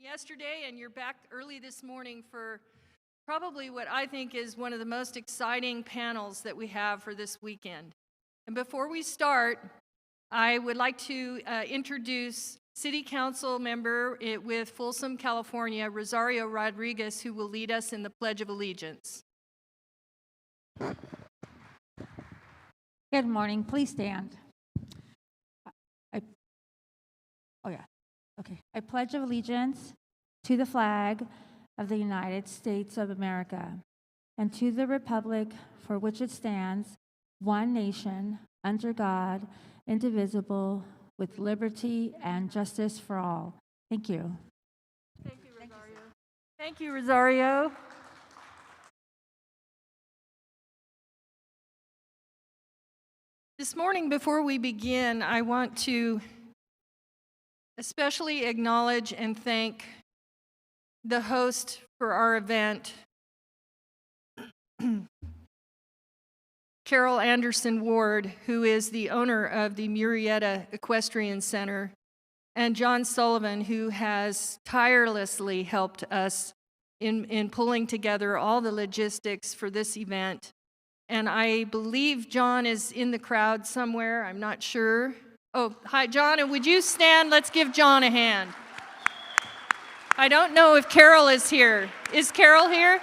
yesterday, and you're back early this morning for probably what I think is one of the most exciting panels that we have for this weekend. And before we start, I would like to introduce City Council member with Folsom, California, Rosario Rodriguez, who will lead us in the Pledge of Allegiance. Good morning. Please stand. I pledge allegiance to the flag of the United States of America and to the republic for which it stands, one nation, under God, indivisible, with liberty and justice for all. Thank you. Thank you, Rosario. Thank you, Rosario. This morning, before we begin, I want to especially acknowledge and thank the host for our event, Carol Anderson Ward, who is the owner of the Murrieta Equestrian Center, and John Sullivan, who has tirelessly helped us in pulling together all the logistics for this event. And I believe John is in the crowd somewhere. I'm not sure. Oh, hi, John, and would you stand? Let's give John a hand. I don't know if Carol is here. Is Carol here?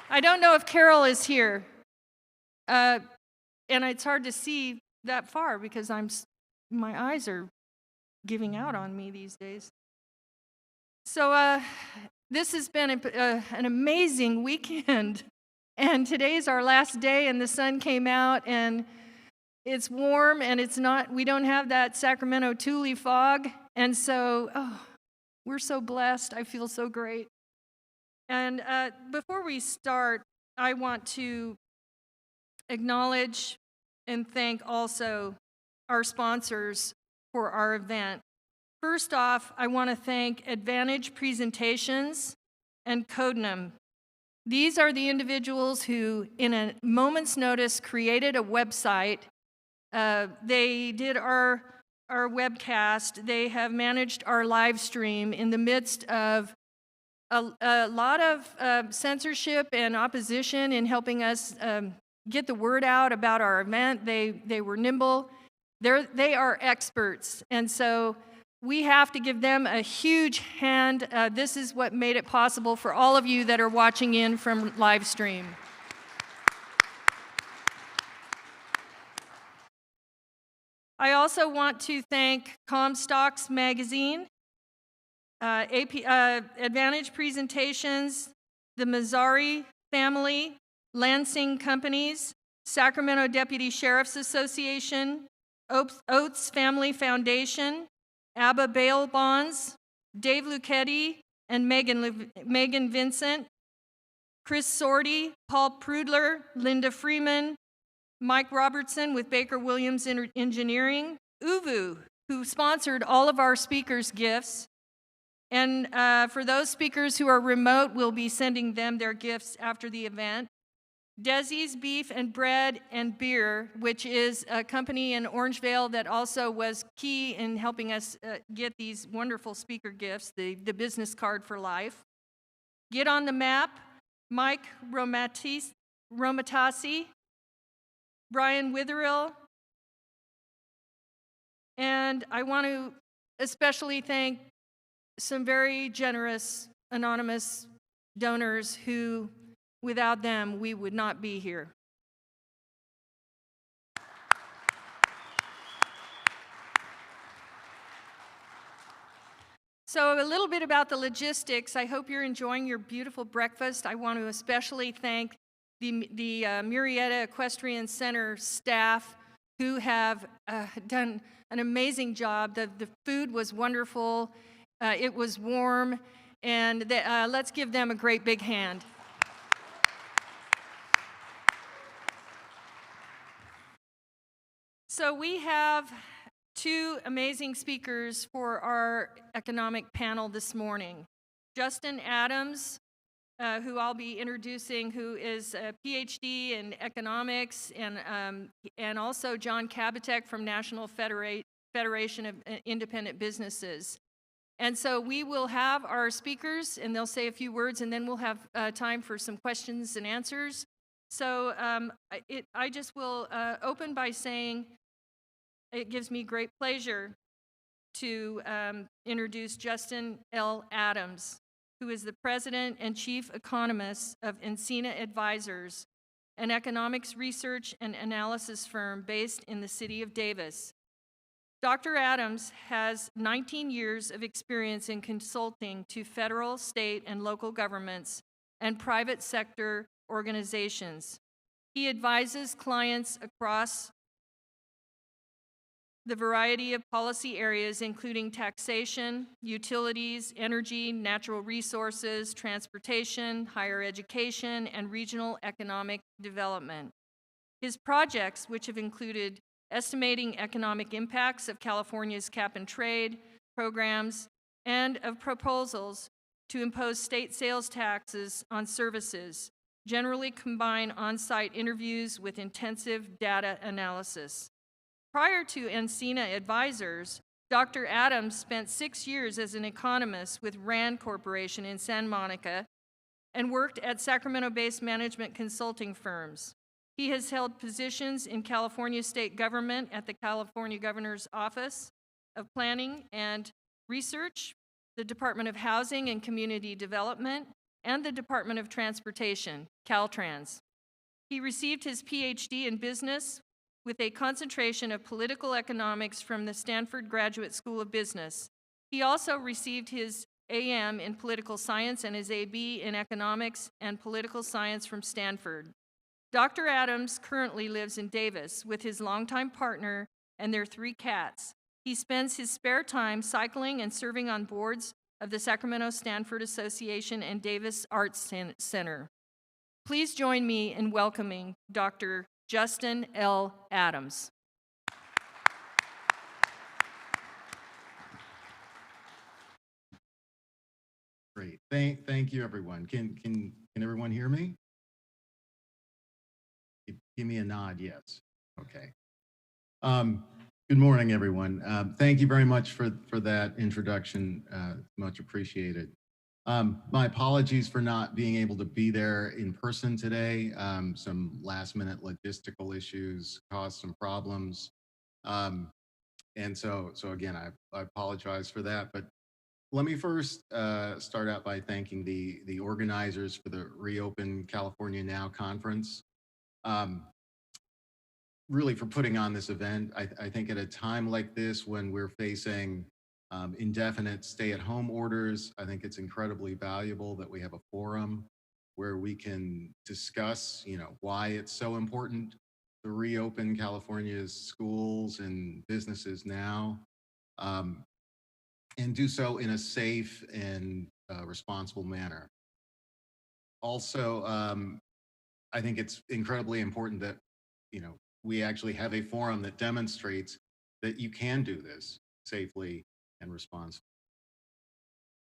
I don't know if Carol is here. And it's hard to see that far because my eyes are giving out on me these days. So this has been an amazing weekend. And today's our last day, and the sun came out, and it's warm, and we don't have that Sacramento Tule fog. And so, we're so blessed. I feel so great. And before we start, I want to acknowledge and thank also our sponsors for our event. First off, I want to thank Advantage Presentations and Codenum. These are the individuals who, in a moment's notice, created a website. They did our webcast. They have managed our live stream in the midst of a lot of censorship and opposition in helping us get the word out about our event. They were nimble. They are experts, and so we have to give them a huge hand. This is what made it possible for all of you that are watching in from live stream. I also want to thank Comstocks Magazine, Advantage Presentations, the Mazzari family, Lansing Companies, Sacramento Deputy Sheriff's Association, Oates Family Foundation, Abba Bail Bonds, Dave Lucchetti and Megan Vincent, Chris Sorty, Paul Prudler, Linda Freeman, Mike Robertson with Baker Williams Engineering, Uvu, who sponsored all of our speakers' gifts. And for those speakers who are remote, we'll be sending them their gifts after the event. Desi's Beef and Bread and Beer, which is a company in Orangevale that also was key in helping us get these wonderful speaker gifts, the business card for life. Get on the Map, Mike Romatasi, Brian Witherill, and I want to especially thank some very generous anonymous donors who, without them, we would not be here. So a little bit about the logistics. I hope you're enjoying your beautiful breakfast. I want to especially thank the Murrieta Equestrian Center staff who have done an amazing job. The food was wonderful. It was warm. And let's give them a great big hand. So we have two amazing speakers for our economic panel this morning. Justin Adams, who I'll be introducing, who is a PhD in economics, and also John Kabatek from National Federation of Independent Businesses. And so we will have our speakers, and they'll say a few words, and then we'll have time for some questions and answers. So I just will open by saying it gives me great pleasure to introduce Justin L. Adams, who is the president and chief economist of Encina Advisors, an economics research and analysis firm based in the city of Davis. Dr. Adams has 19 years of experience in consulting to federal, state, and local governments and private sector organizations. He advises clients across the variety of policy areas, including taxation, utilities, energy, natural resources, transportation, higher education, and regional economic development. His projects, which have included estimating economic impacts of California's cap and trade programs and of proposals to impose state sales taxes on services, generally combine on-site interviews with intensive data analysis. Prior to Encina Advisors, Dr. Adams spent 6 years as an economist with RAND Corporation in Santa Monica and worked at Sacramento-based management consulting firms. He has held positions in California state government at the California Governor's Office of Planning and Research, the Department of Housing and Community Development, and the Department of Transportation, Caltrans. He received his PhD in business with a concentration of political economics from the Stanford Graduate School of Business. He also received his AM in political science and his AB in economics and political science from Stanford. Dr. Adams currently lives in Davis with his longtime partner and their 3 cats. He spends his spare time cycling and serving on boards of the Sacramento-Stanford Association and Davis Arts Center. Please join me in welcoming Dr. Justin L. Adams. Great. Thank you, everyone. Can everyone hear me? Give me a nod, yes. Okay. Good morning, everyone. Thank you very much for that introduction. Much appreciated. My apologies for not being able to be there in person today. Some last-minute logistical issues caused some problems. And so again, I apologize for that. But let me first start out by thanking the organizers for the ReOpen California Now conference. Really for putting on this event. I think at a time like this when we're facing indefinite stay-at-home orders, I think it's incredibly valuable that we have a forum where we can discuss, why it's so important to reopen California's schools and businesses now, and do so in a safe and responsible manner. Also, I think it's incredibly important that, we actually have a forum that demonstrates that you can do this safely and responsibly.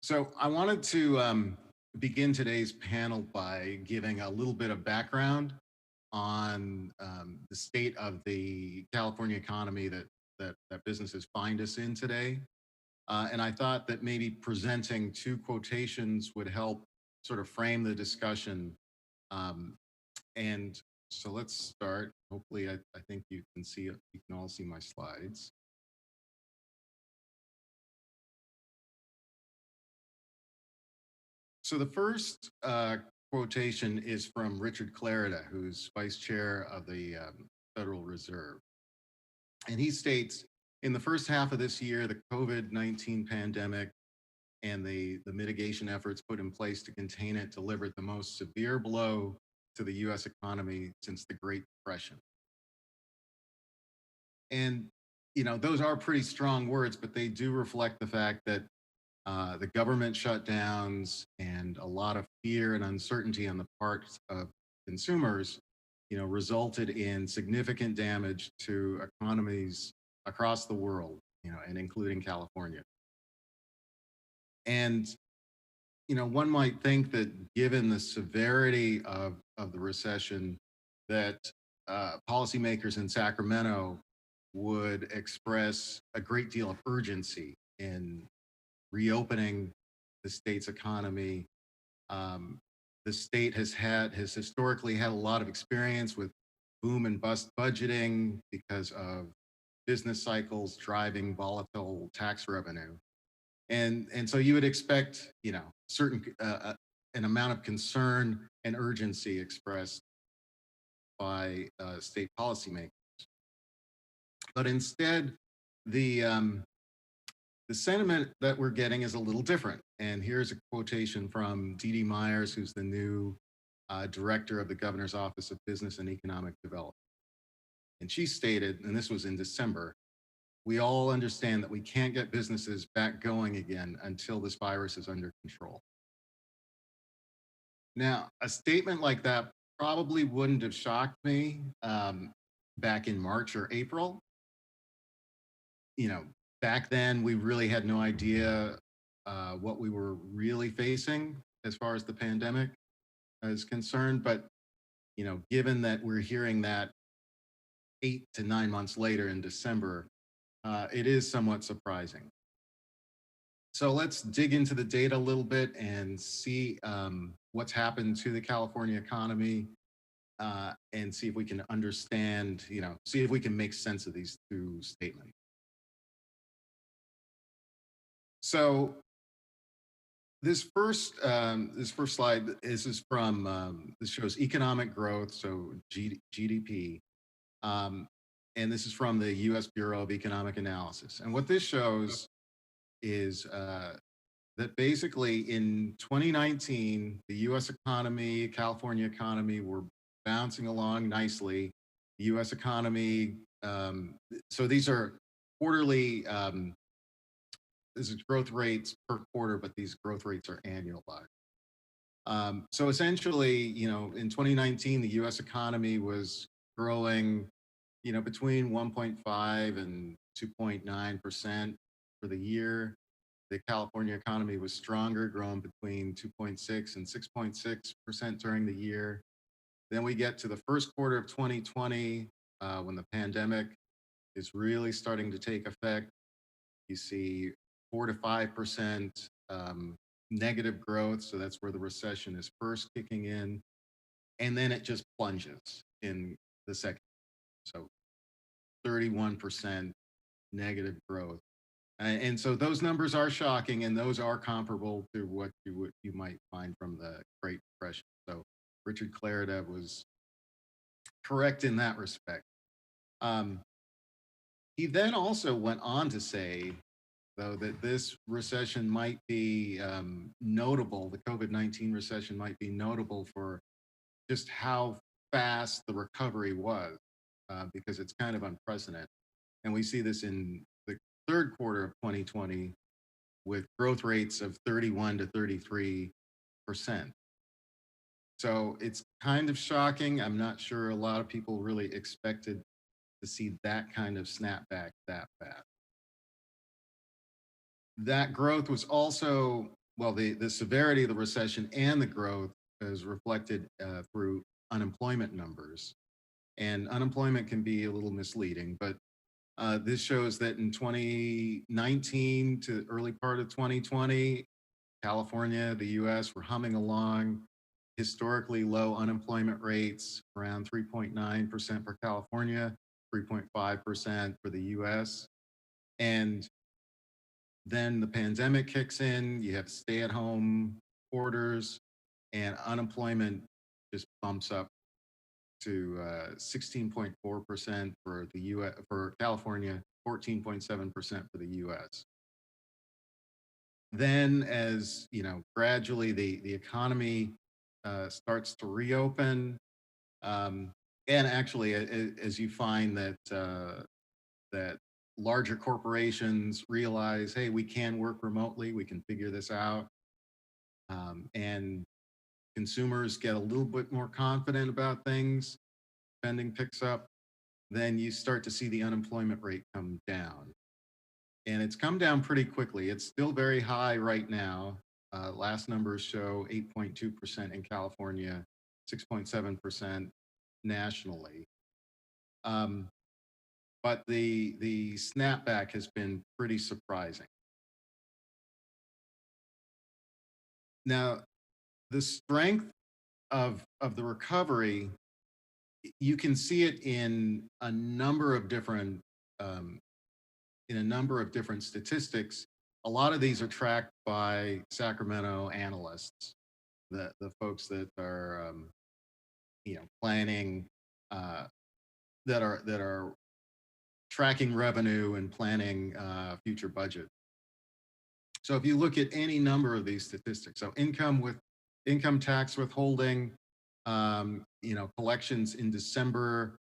So I wanted to begin today's panel by giving a little bit of background on the state of the California economy that businesses find us in today. And I thought that maybe presenting 2 quotations would help sort of frame the discussion. And so let's start. Hopefully, I think you can see it. You can all see my slides. So the first quotation is from Richard Clarida, who's vice chair of the Federal Reserve. And he states, in the first half of this year, the COVID-19 pandemic and the mitigation efforts put in place to contain it delivered the most severe blow to the US economy since the Great Depression. And, those are pretty strong words, but they do reflect the fact that the government shutdowns and a lot of fear and uncertainty on the part of consumers, resulted in significant damage to economies across the world, and including California. And, one might think that given the severity of the recession, that policymakers in Sacramento would express a great deal of urgency in reopening the state's economy. Um, the state has historically had a lot of experience with boom and bust budgeting because of business cycles driving volatile tax revenue. And so you would expect, certain an amount of concern and urgency expressed by state policymakers. But instead, the um, the sentiment that we're getting is a little different. And here's a quotation from Dee Dee Myers, who's the new director of the Governor's Office of Business and Economic Development. And she stated, and this was in December, we all understand that we can't get businesses back going again until this virus is under control. Now, a statement like that probably wouldn't have shocked me back in March or April. Back then we really had no idea what we were really facing as far as the pandemic is concerned. But, given that we're hearing that 8 to 9 months later in December, it is somewhat surprising. So let's dig into the data a little bit and see what's happened to the California economy and see if we can understand, see if we can make sense of these two statements. So this first slide is from this shows economic growth, so GDP, and this is from the U.S. Bureau of Economic Analysis. And what this shows is that basically in 2019, the U.S. economy, California economy were bouncing along nicely. The U.S. economy, so these are quarterly. This is growth rates per quarter, but these growth rates are annualized. So essentially, in 2019, the U.S. economy was growing, between 1.5 and 2.9% for the year. The California economy was stronger, growing between 2.6 and 6.6% during the year. Then we get to the first quarter of 2020, when the pandemic is really starting to take effect. You see 4 to 5% negative growth. So that's where the recession is first kicking in. And then it just plunges in the second. So 31% negative growth. And so those numbers are shocking, and those are comparable to what you might find from the Great Depression. So Richard Clarida was correct in that respect. He then also went on to say, though, that this recession might be notable, the COVID-19 recession might be notable for just how fast the recovery was, because it's kind of unprecedented. And we see this in the third quarter of 2020 with growth rates of 31 to 33%. So it's kind of shocking. I'm not sure a lot of people really expected to see that kind of snapback that fast. That growth was also, well, the severity of the recession and the growth is reflected through unemployment numbers. And unemployment can be a little misleading, but this shows that in 2019 to early part of 2020, California, the US were humming along, historically low unemployment rates, around 3.9% for California, 3.5% for the US. And then the pandemic kicks in, you have stay-at-home orders, and unemployment just bumps up to 16.4% for the US, for California, 14.7% for the US. Then, as gradually the economy starts to reopen, and actually, as you find that larger corporations realize, hey, we can work remotely, we can figure this out, and consumers get a little bit more confident about things, spending picks up, then you start to see the unemployment rate come down. And it's come down pretty quickly. It's still very high right now. Last numbers show 8.2% in California, 6.7% nationally. But the snapback has been pretty surprising. Now, the strength of the recovery, you can see it um, in a number of different statistics. A lot of these are tracked by Sacramento analysts, the folks that are planning, uh, that are tracking revenue and planning future budget. So if you look at any number of these statistics, so income tax withholding, collections in December,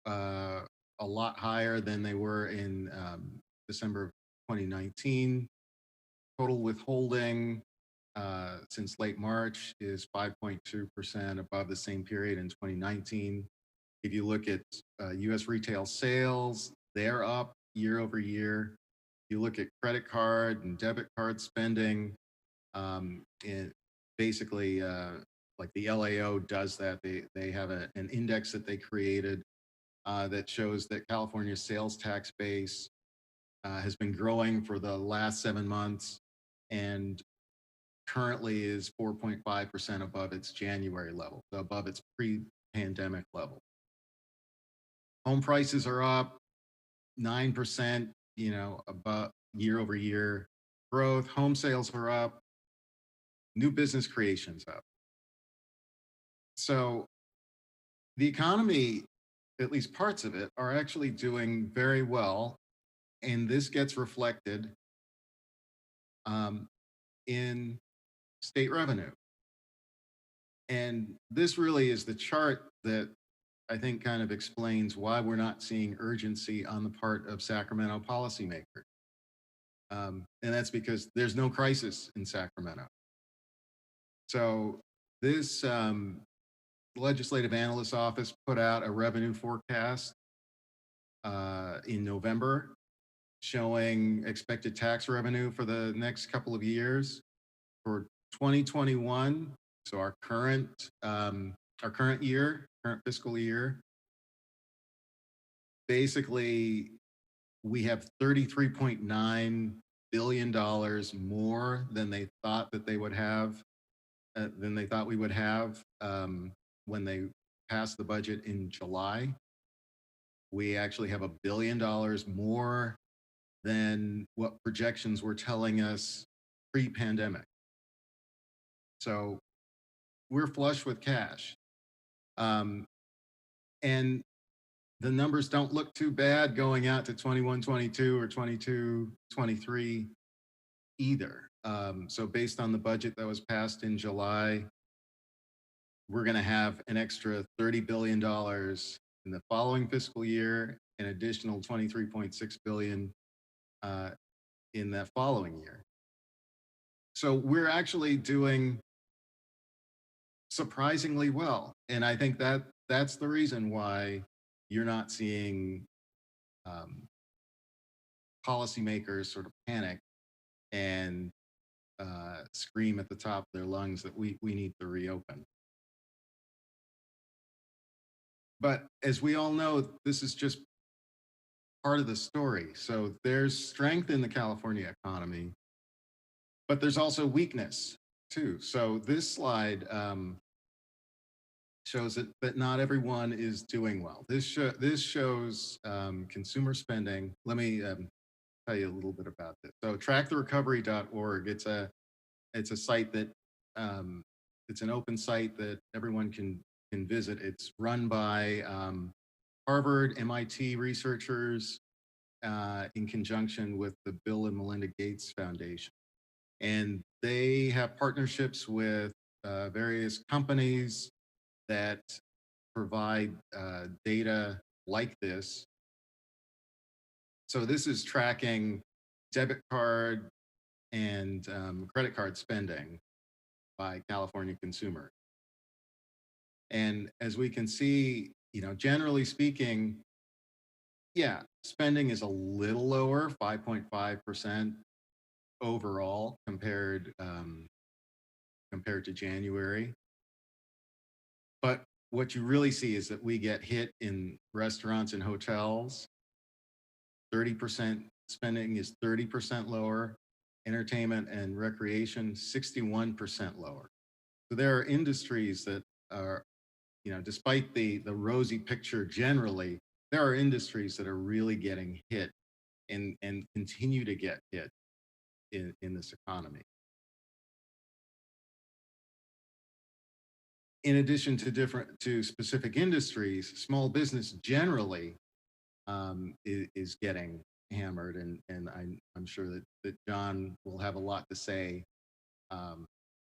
uh, a lot higher than they were in December of 2019. Total withholding since late March is 5.2% above the same period in 2019. If you look at US retail sales, they're up year over year. You look at credit card and debit card spending, it basically, like the LAO does that. They have an index that they created that shows that California's sales tax base has been growing for the last 7 months and currently is 4.5% above its January level, so above its pre-pandemic level. Home prices are up 9%, above year over year growth. Home sales are up, new business creations up. So the economy, at least parts of it, are actually doing very well. And this gets reflected in state revenue. And this really is the chart that I think kind of explains why we're not seeing urgency on the part of Sacramento policymakers. And that's because there's no crisis in Sacramento. So this legislative analyst office put out a revenue forecast in November showing expected tax revenue for the next couple of years. For 2021, so our current fiscal year, basically we have $33.9 billion more than they thought that they would have, than they thought we would have when they passed the budget in July. We actually have $1 billion more than what projections were telling us pre-pandemic. So we're flush with cash. And the numbers don't look too bad going out to 21, 22 or 22, 23 either. So based on the budget that was passed in July, we're going to have an extra $30 billion in the following fiscal year, an additional $23.6 billion in that following year. So we're actually doing surprisingly well. And I think that that's the reason why you're not seeing policymakers sort of panic and scream at the top of their lungs that we need to reopen. But as we all know, this is just part of the story. So there's strength in the California economy, but there's also weakness too. So this slide shows that not everyone is doing well. This shows consumer spending. Let me tell you a little bit about this. So tracktherecovery.org, it's a site that it's an open site that everyone can visit. It's run by Harvard, MIT researchers in conjunction with the Bill and Melinda Gates Foundation. And they have partnerships with various companies that provide data like this. So this is tracking debit card and credit card spending by California consumers. And as we can see, generally speaking, yeah, spending is a little lower, 5.5% overall compared to January. But what you really see is that we get hit in restaurants and hotels. 30% spending is 30% lower. entertainment and recreation, 61% lower. So there are industries that are, despite the rosy picture generally, there are industries that are really getting hit and continue to get hit in this economy. In addition to specific industries, small business generally is getting hammered, and I'm sure that John will have a lot to say um,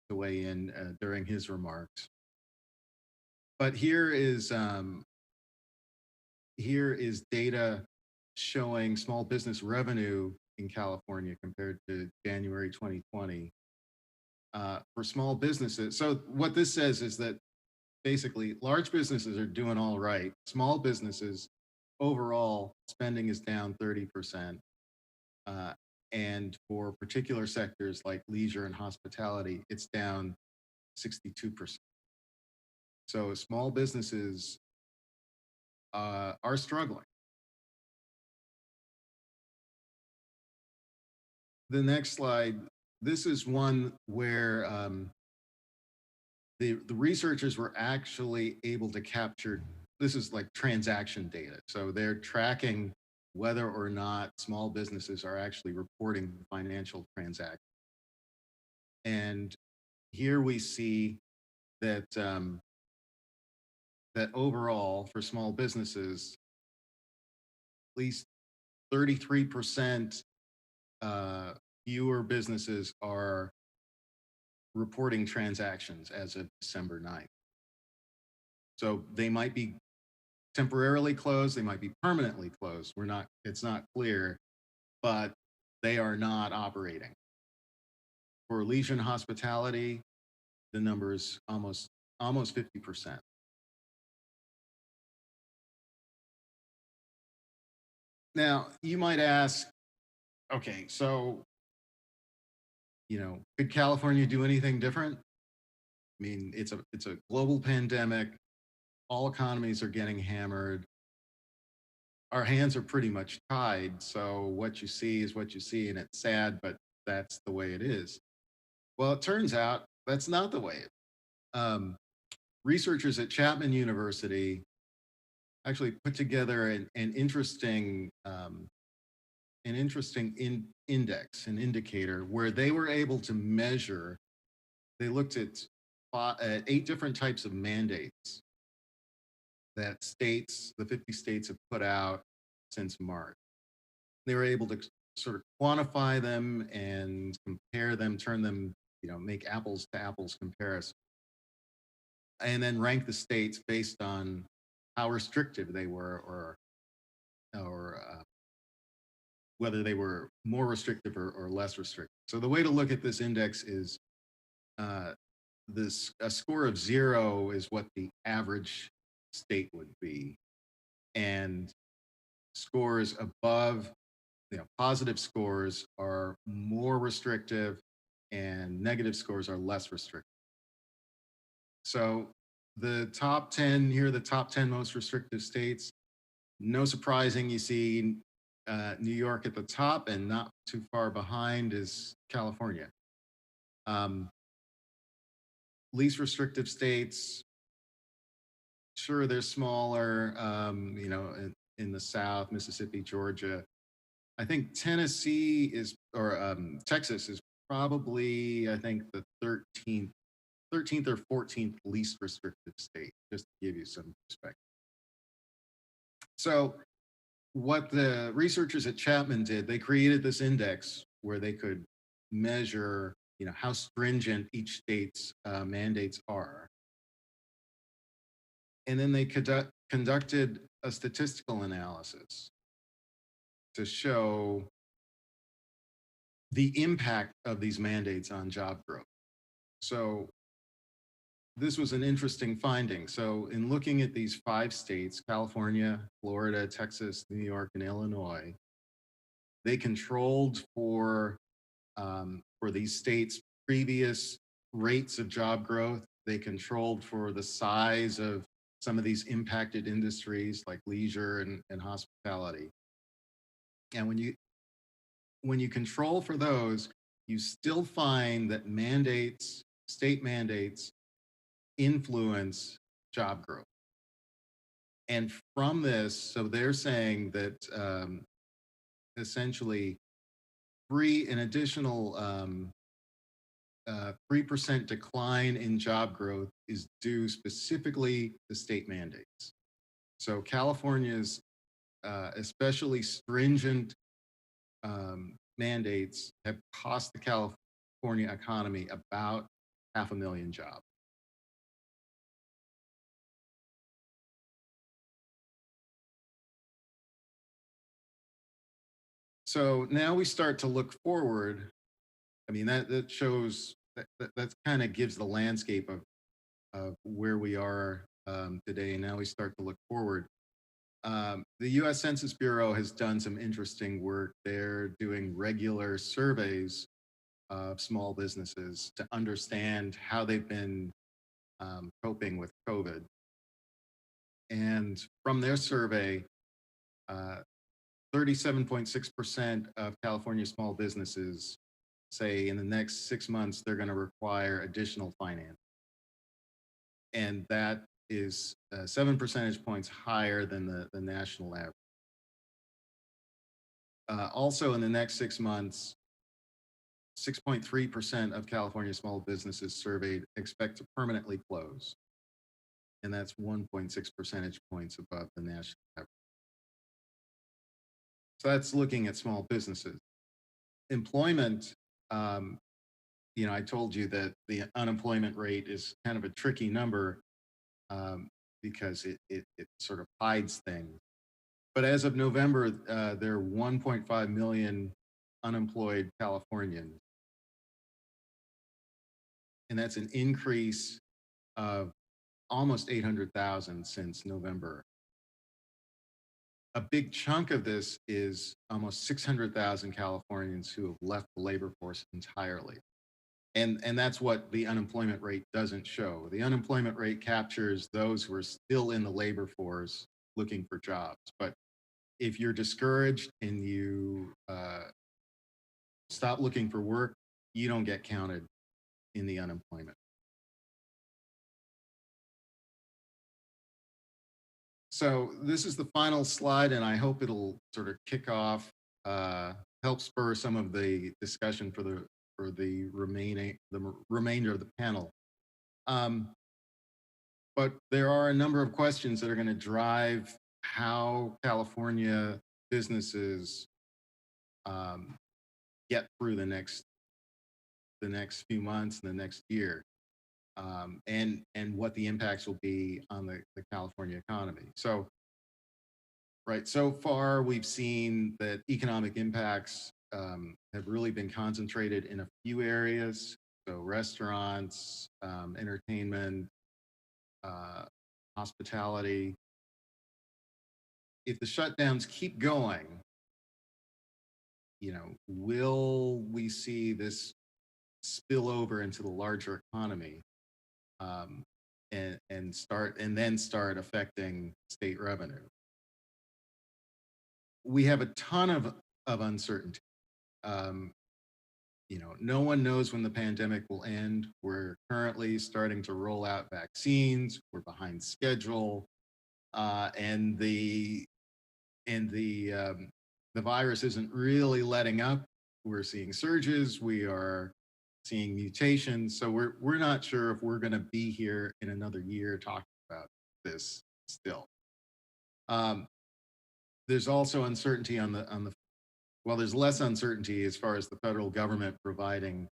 to weigh in during his remarks. But here is data showing small business revenue in California compared to January 2020 for small businesses. So what this says is that basically large businesses are doing all right. Small businesses overall spending is down 30%. And for particular sectors like leisure and hospitality, it's down 62%. So small businesses are struggling. The next slide, this is one where the researchers were actually able to capture, this is like transaction data. So they're tracking whether or not small businesses are actually reporting financial transactions. And here we see that that overall for small businesses, at least 33% fewer businesses are reporting transactions as of December 9th. So they might be temporarily closed, they might be permanently closed. It's not clear, but they are not operating. For leisure and hospitality, the number is almost 50%. Now, you might ask, okay, so, could California do anything different? I mean, it's a global pandemic. All economies are getting hammered. Our hands are pretty much tied. So what you see is what you see, and it's sad, but that's the way it is. Well, it turns out that's not the way it is. Researchers at Chapman University actually put together an interesting index, an indicator, where they were able to measure. They looked at 8 different types of mandates that the 50 states have put out since March. They were able to sort of quantify them and compare them, turn them, make apples to apples comparison, and then rank the states based on how restrictive they were, or whether they were more restrictive or less restrictive. So the way to look at this index is a score of 0 is what the average state would be, and scores above, positive scores are more restrictive, and negative scores are less restrictive. So the top 10 here, the top 10 most restrictive states. No surprising, you see New York at the top, and not too far behind is California. Least restrictive states, sure, they're smaller, in the South, Mississippi, Georgia. I think Texas is probably, I think, the 13th or 14th least restrictive state, just to give you some perspective. So what the researchers at Chapman did, they created this index where they could measure, how stringent each state's mandates are. And then they conducted a statistical analysis to show the impact of these mandates on job growth. So this was an interesting finding. So in looking at these 5 states, California, Florida, Texas, New York, and Illinois, they controlled for these states' previous rates of job growth. They controlled for the size of some of these impacted industries like leisure and hospitality. And when you control for those, you still find that state mandates, influence job growth. And from this, so they're saying that essentially an additional 3% decline in job growth is due specifically to state mandates. So California's especially stringent mandates have cost the California economy about 500,000 jobs. So now we start to look forward. I mean, that shows that kind of gives the landscape of where we are today. Now we start to look forward. The US Census Bureau has done some interesting work. They're doing regular surveys of small businesses to understand how they've been coping with COVID. And from their survey, 37.6% of California small businesses say in the next 6 months they're going to require additional finance. And that is 7 percentage points higher than the national average. Also, in the next 6 months, 6.3% of California small businesses surveyed expect to permanently close. And that's 1.6 percentage points above the national average. So that's looking at small businesses. Employment, I told you that the unemployment rate is kind of a tricky number because it sort of hides things. But as of November, there are 1.5 million unemployed Californians. And that's an increase of almost 800,000 since November. A big chunk of this is almost 600,000 Californians who have left the labor force entirely. And that's what the unemployment rate doesn't show. The unemployment rate captures those who are still in the labor force looking for jobs. But if you're discouraged and you stop looking for work, you don't get counted in the unemployment. So this is the final slide, and I hope it'll sort of kick off, help spur some of the discussion for the remainder of the panel. But there are a number of questions that are going to drive how California businesses get through the next few months and the next year. And what the impacts will be on the California economy. So, right, so far we've seen that economic impacts have really been concentrated in a few areas. So restaurants, entertainment, hospitality. If the shutdowns keep going, will we see this spill over into the larger economy? And then start affecting state revenue. We have a ton of uncertainty. No one knows when the pandemic will end. We're currently starting to roll out vaccines. We're behind schedule, and the virus isn't really letting up. We're seeing surges. We are seeing mutations. So we're not sure if we're going to be here in another year talking about this still. There's also uncertainty there's less uncertainty as far as the federal government providing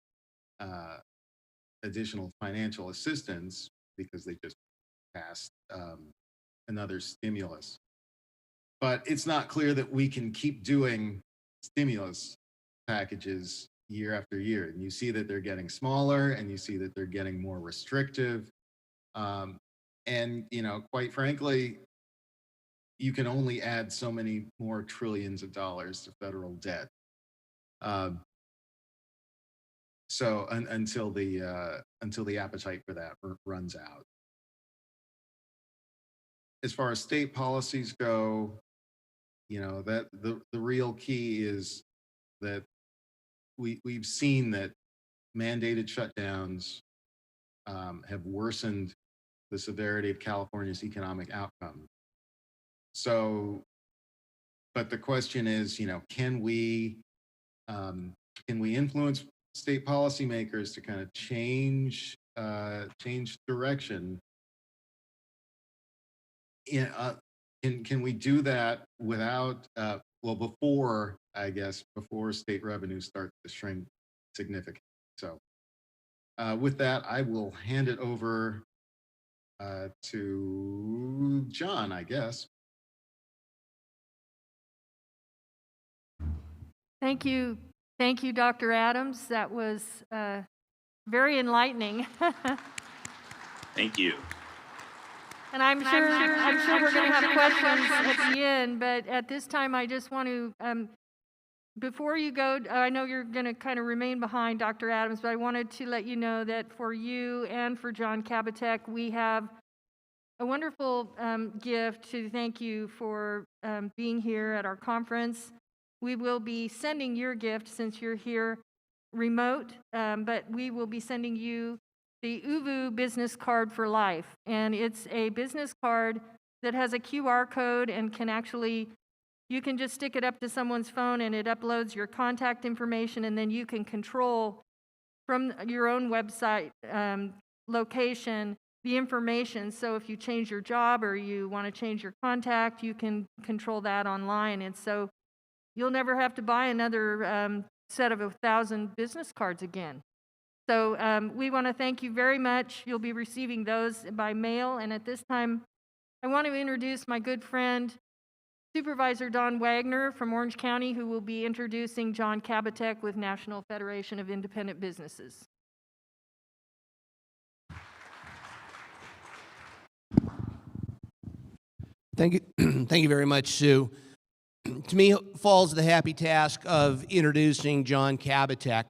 additional financial assistance because they just passed another stimulus. But it's not clear that we can keep doing stimulus packages year after year. And you see that they're getting smaller and you see that they're getting more restrictive. And, quite frankly, you can only add so many more trillions of dollars to federal debt. So until the appetite for that runs out. As far as state policies go, that the real key is that we've seen that mandated shutdowns have worsened the severity of California's economic outcome. So, but the question is, can we influence state policymakers to kind of change direction? Can we do that without before state revenues start to shrink significantly? So with that, I will hand it over to John, I guess. Thank you, Dr. Adams. That was very enlightening. Thank you. And I'm sure we're going to have questions at the end, but at this time I just want to, before you go, I know you're going to kind of remain behind, Dr. Adams, but I wanted to let you know that for you and for John Kabatek, we have a wonderful gift to thank you for being here at our conference. We will be sending your gift since you're here remote, but we will be sending you the UVU business card for life. And it's a business card that has a QR code and you can just stick it up to someone's phone and it uploads your contact information, and then you can control from your own website location the information. So if you change your job or you want to change your contact, you can control that online. And so you'll never have to buy another set of 1,000 business cards again. So we want to thank you very much. You'll be receiving those by mail. And at this time, I want to introduce my good friend, Supervisor Don Wagner from Orange County, who will be introducing John Kabatek with National Federation of Independent Businesses. Thank you. Thank you very much, Sue. To me, falls the happy task of introducing John Kabatek.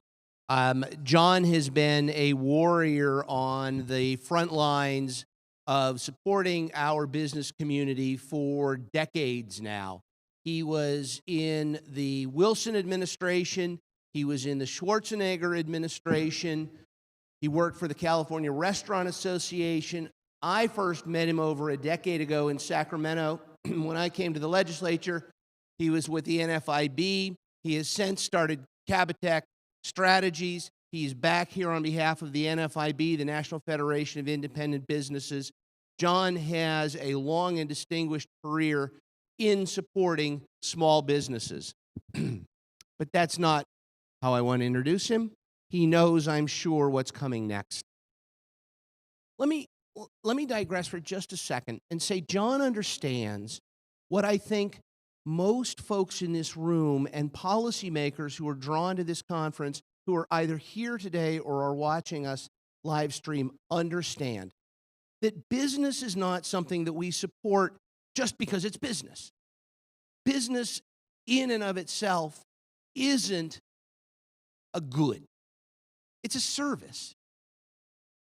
John has been a warrior on the front lines of supporting our business community for decades now. He was in the Wilson administration. He was in the Schwarzenegger administration. He worked for the California Restaurant Association. I first met him over a decade ago in Sacramento when I came to the legislature. He was with the NFIB. He has since started Kabatek Strategies. He's back here on behalf of the NFIB, the National Federation of Independent Businesses. John has a long and distinguished career in supporting small businesses. But that's not how I want to introduce him. He knows, I'm sure, what's coming next. Let me digress for just a second and say John understands what I think most folks in this room and policymakers who are drawn to this conference, who are either here today or are watching us live stream, understand that business is not something that we support just because it's business. Business in and of itself isn't a good. It's a service.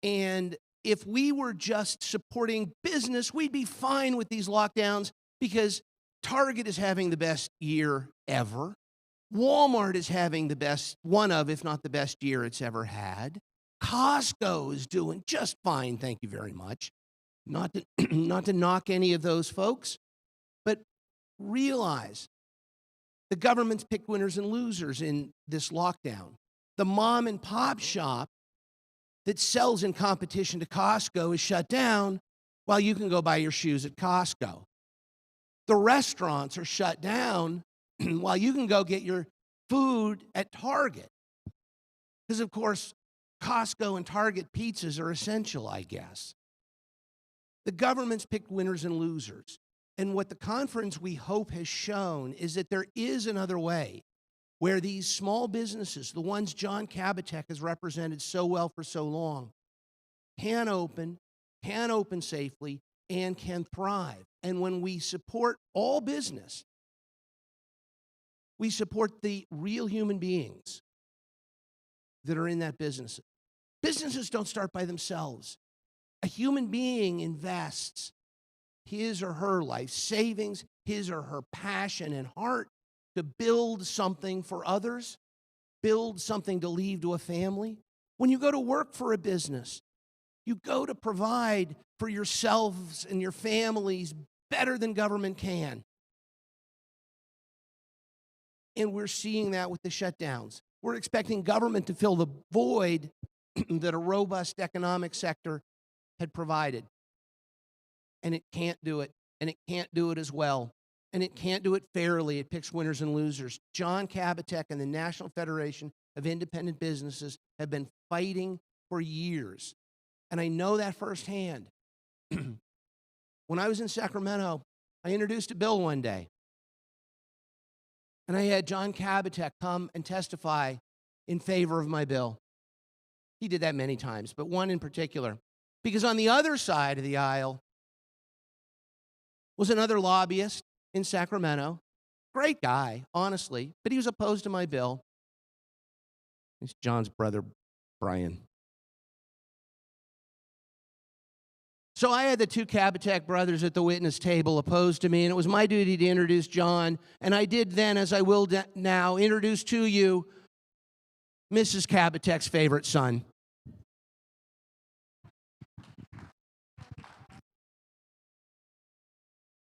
And if we were just supporting business, we'd be fine with these lockdowns because Target is having the best year ever. Walmart is having the best, one of, if not the best year it's ever had. Costco is doing just fine, thank you very much. Not to knock any of those folks, but realize the government's picked winners and losers in this lockdown. The mom and pop shop that sells in competition to Costco is shut down while you can go buy your shoes at Costco. The restaurants are shut down while you can go get your food at Target. Because, of course, Costco and Target pizzas are essential, I guess. The government's picked winners and losers. And what the conference, we hope, has shown is that there is another way where these small businesses, the ones John Kabatek has represented so well for so long, can open safely, and can thrive. And when we support all business, we support the real human beings that are in that business. Businesses don't start by themselves. A human being invests his or her life savings, his or her passion and heart to build something for others, build something to leave to a family. When you go to work for a business, you go to provide for yourselves and your families better than government can. And we're seeing that with the shutdowns. We're expecting government to fill the void that a robust economic sector had provided. And it can't do it. And it can't do it as well. And it can't do it fairly. It picks winners and losers. John Kabatek and the National Federation of Independent Businesses have been fighting for years. And I know that firsthand. When I was in Sacramento, I introduced a bill one day. And I had John Kabatek come and testify in favor of my bill. He did that many times, but one in particular. Because on the other side of the aisle was another lobbyist in Sacramento. Great guy, honestly, but he was opposed to my bill. It's John's brother, Brian. So I had the two Kabatek brothers at the witness table opposed to me, and it was my duty to introduce John. And I did then, as I will now, introduce to you Mrs. Kabatek's favorite son.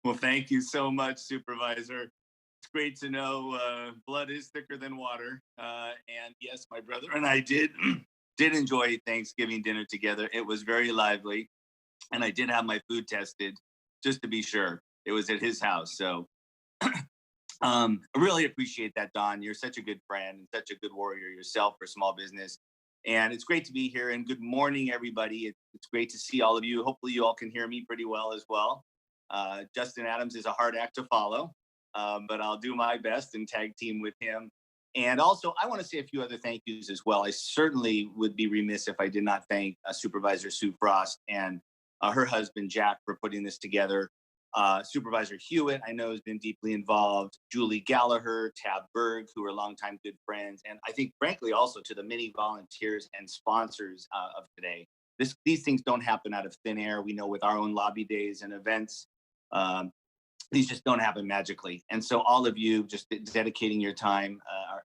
Well, thank you so much, Supervisor. It's great to know blood is thicker than water. And yes, my brother and I did enjoy Thanksgiving dinner together. It was very lively. And I did have my food tested just to be sure. It was at his house. So I really appreciate that, Don. You're such a good friend and such a good warrior yourself for small business. And it's great to be here. And good morning, everybody. It's great to see all of you. Hopefully you all can hear me pretty well as well. Justin Adams is a hard act to follow, but I'll do my best and tag team with him. And also, I want to say a few other thank yous as well. I certainly would be remiss if I did not thank Supervisor Sue Frost and her husband, Jack, for putting this together. Supervisor Hewitt, I know, has been deeply involved. Julie Gallagher, Tab Berg, who are longtime good friends. And I think, frankly, also to the many volunteers and sponsors of today. These things don't happen out of thin air. We know with our own lobby days and events, these just don't happen magically. And so all of you just dedicating your time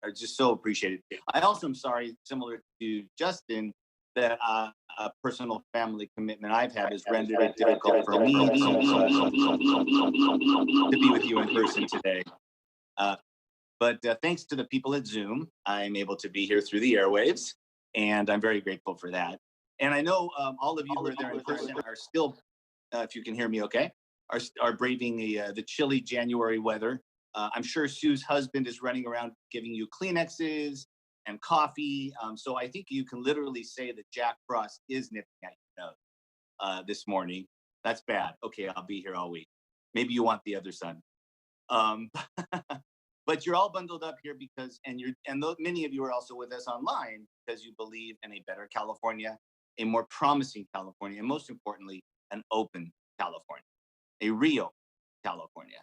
are just so appreciated. I also am sorry, similar to Justin, that a personal family commitment I've had has rendered it difficult for me to be with you in person today. But thanks to the people at Zoom, I'm able to be here through the airwaves, and I'm very grateful for that. And I know all of you who are there in person are still, if you can hear me okay, are braving the chilly January weather. I'm sure Sue's husband is running around giving you Kleenexes and coffee. So I think you can literally say that Jack Frost is nipping at your nose this morning. That's bad. Okay, I'll be here all week. Maybe you want the other son. But you're all bundled up here because, many of you are also with us online because you believe in a better California, a more promising California, and most importantly, an open California, a real California.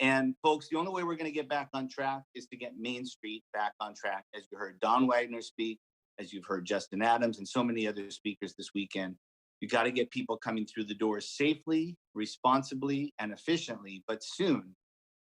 And folks, the only way we're going to get back on track is to get Main Street back on track. As you heard Don Wagner speak, as you've heard Justin Adams and so many other speakers this weekend, you got to get people coming through the doors safely, responsibly, and efficiently, but soon.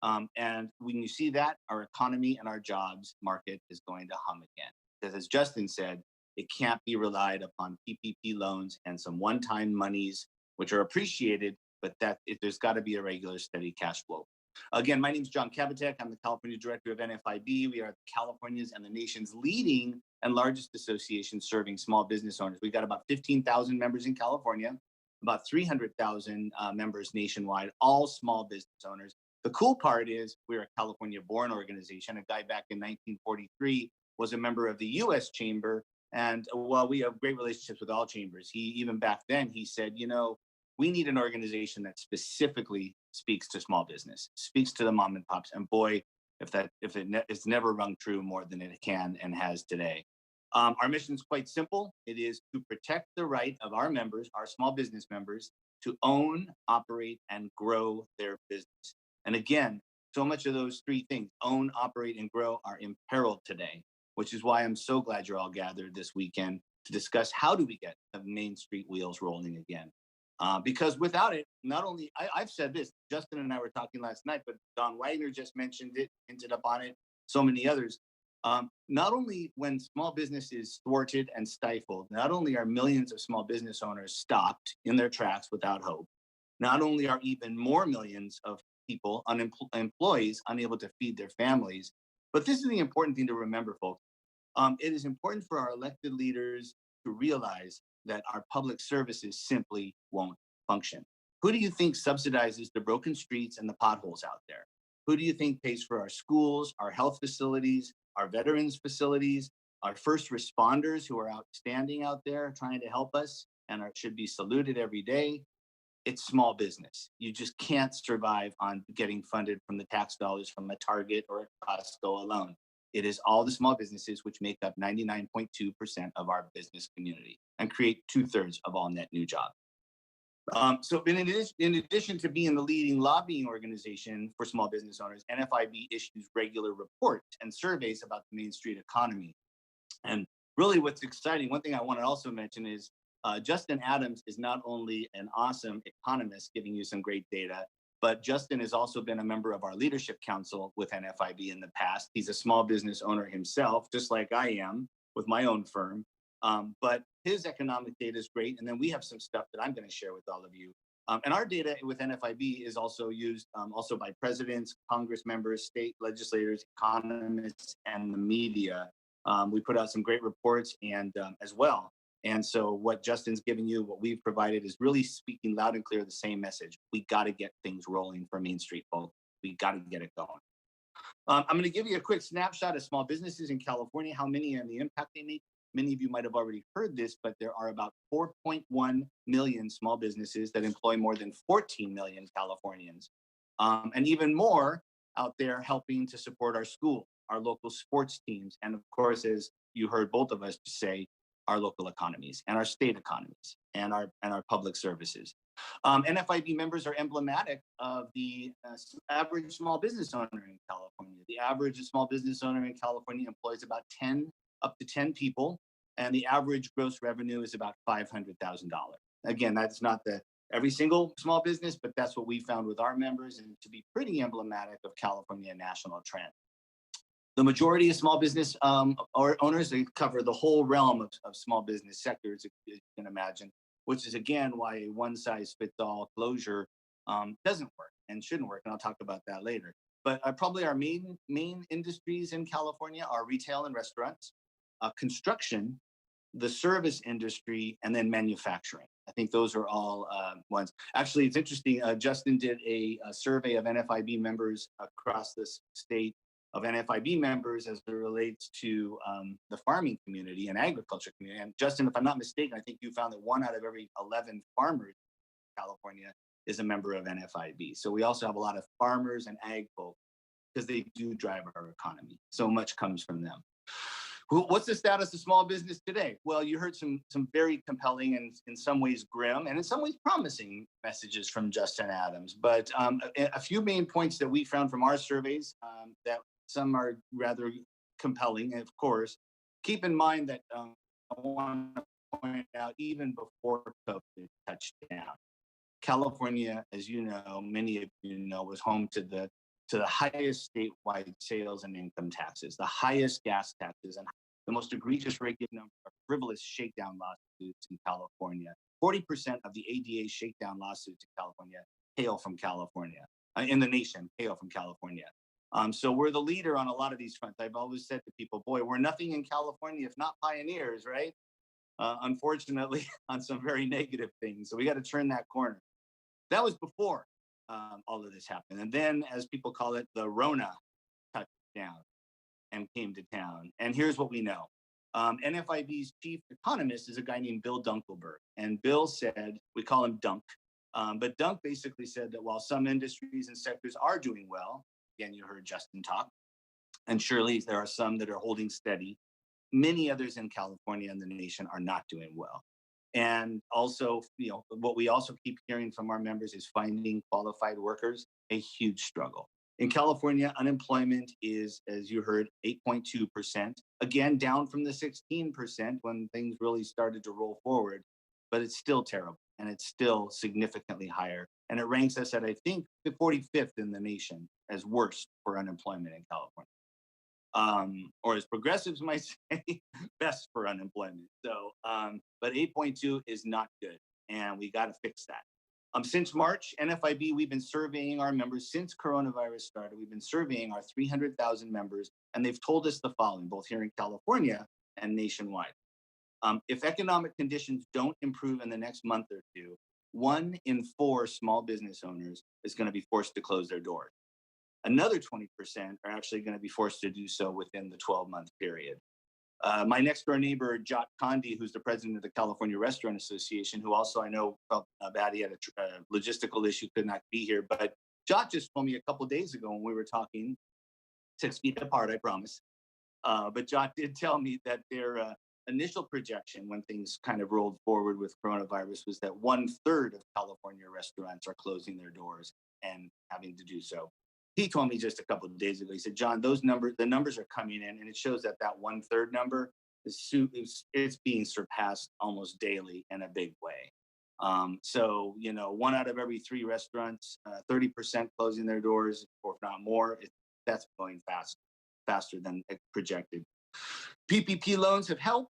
And when you see that, our economy and our jobs market is going to hum again. Because as Justin said, it can't be relied upon PPP loans and some one-time monies, which are appreciated, but there's got to be a regular, steady cash flow. Again, my name is John Kabatek. I'm the California Director of NFIB. We are California's and the nation's leading and largest association serving small business owners. We've got about 15,000 members in California, about 300,000 members nationwide, all small business owners. The cool part is we're a California-born organization. A guy back in 1943 was a member of the U.S. Chamber. And while we have great relationships with all chambers, even back then, he said, we need an organization that specifically speaks to small business, speaks to the mom and pops. And boy, it's never rung true more than it can and has today. Our mission is quite simple. It is to protect the right of our members, our small business members, to own, operate, and grow their business. And again, so much of those three things, own, operate, and grow, are imperiled today, which is why I'm so glad you're all gathered this weekend to discuss how do we get the Main Street wheels rolling again. Because without it, not only, I've said this, Justin and I were talking last night, but Don Wagner just mentioned it, hinted up on it, so many others. Not only when small business is thwarted and stifled, not only are millions of small business owners stopped in their tracks without hope, not only are even more millions of people, employees, unable to feed their families, but this is the important thing to remember, folks. It is important for our elected leaders to realize that our public services simply won't function. Who do you think subsidizes the broken streets and the potholes out there? Who do you think pays for our schools, our health facilities, our veterans facilities, our first responders who are outstanding out there trying to help us and should be saluted every day? It's small business. You just can't survive on getting funded from the tax dollars from a Target or a Costco alone. It is all the small businesses which make up 99.2% of our business community and create 2/3 of all net new jobs. So in addition to being the leading lobbying organization for small business owners, NFIB issues regular reports and surveys about the Main Street economy. And really what's exciting, one thing I want to also mention is Justin Adams is not only an awesome economist giving you some great data, but Justin has also been a member of our leadership council with NFIB in the past. He's a small business owner himself, just like I am with my own firm. But his economic data is great. And then we have some stuff that I'm going to share with all of you. And our data with NFIB is also used also by presidents, Congress members, state legislators, economists, and the media. We put out some great reports and as well. And so what Justin's giving you, what we've provided is really speaking loud and clear the same message. We got to get things rolling for Main Street, folks. We got to get it going. I'm going to give you a quick snapshot of small businesses in California, how many and the impact they make. Many of you might have already heard this, but there are about 4.1 million small businesses that employ more than 14 million Californians. And even more out there helping to support our school, our local sports teams, and of course, as you heard both of us say, our local economies and our state economies and our public services. NFIB members are emblematic of the average small business owner in California. The average small business owner in California employs about 10 up to 10 people, and the average gross revenue is about $500,000. Again, that's not every single small business, but that's what we found with our members and to be pretty emblematic of California national trend. The majority of small business owners, they cover the whole realm of small business sectors, you can imagine, which is again why a one-size-fits-all closure doesn't work and shouldn't work. And I'll talk about that later. But probably our main industries in California are retail and restaurants, construction, the service industry, and then manufacturing. I think those are all ones. Actually, it's interesting. Justin did a survey of NFIB members across the state of NFIB members as it relates to the farming community and agriculture community. And Justin, if I'm not mistaken, I think you found that 1 out of every 11 farmers in California is a member of NFIB. So we also have a lot of farmers and ag folks because they do drive our economy. So much comes from them. What's the status of small business today? Well, you heard some very compelling and in some ways grim and in some ways promising messages from Justin Adams. But a few main points that we found from our surveys that some are rather compelling. And of course, keep in mind that I want to point out even before COVID touched down, California, as you know, many of you know, was home to the highest statewide sales and income taxes, the highest gas taxes, and the most egregious regular number of frivolous shakedown lawsuits in California. 40% of the ADA shakedown lawsuits in California hail from California, in the nation hail from California. So we're the leader on a lot of these fronts. I've always said to people, boy, we're nothing in California if not pioneers, right? Unfortunately, on some very negative things. So we got to turn that corner. That was before all of this happened. And then, as people call it, the Rona touched down and came to town. And here's what we know. NFIB's chief economist is a guy named Bill Dunkelberg. And Bill said, we call him Dunk, but Dunk basically said that while some industries and sectors are doing well, again, you heard Justin talk, and surely there are some that are holding steady, many others in California and the nation are not doing well. And also, you know, what we also keep hearing from our members is finding qualified workers, a huge struggle. In California, unemployment is, as you heard, 8.2%, again, down from the 16% when things really started to roll forward, but it's still terrible and it's still significantly higher. And it ranks us at, I think, the 45th in the nation as worst for unemployment in California. or as progressives might say, best for unemployment. So, but 8.2 is not good, and we got to fix that. Since March, NFIB, we've been surveying our members since coronavirus started. We've been surveying our 300,000 members, and they've told us the following, both here in California and nationwide. If economic conditions don't improve in the next month or two, 1 in 4 small business owners is going to be forced to close their doors. Another 20% are actually going to be forced to do so within the 12-month period. My next door neighbor, Jot Condi, who's the president of the California Restaurant Association, who also I know felt bad he had a logistical issue, could not be here. But Jot just told me a couple of days ago when we were talking, 6 feet apart, I promise. But Jot did tell me that their initial projection when things kind of rolled forward with coronavirus was that 1/3 of California restaurants are closing their doors and having to do so. He told me just a couple of days ago, he said, John, the numbers are coming in, and it shows that 1/3 number it's being surpassed almost daily in a big way. So, 1 out of every 3 restaurants, 30% closing their doors, or if not more, that's going faster than projected. PPP loans have helped,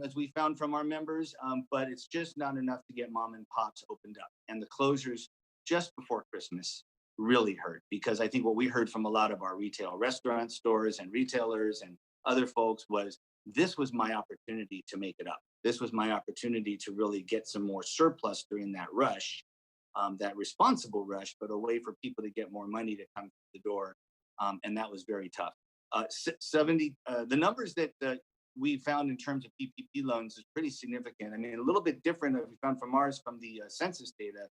as we found from our members, but it's just not enough to get mom and pops opened up. And the closures just before Christmas really hurt, because I think what we heard from a lot of our retail restaurant stores and retailers and other folks was, this was my opportunity to make it up. This was my opportunity to really get some more surplus during that rush, that responsible rush, but a way for people to get more money to come through the door. And that was very tough. The numbers that we found in terms of PPP loans is pretty significant. I mean, a little bit different that we found from ours, from the census data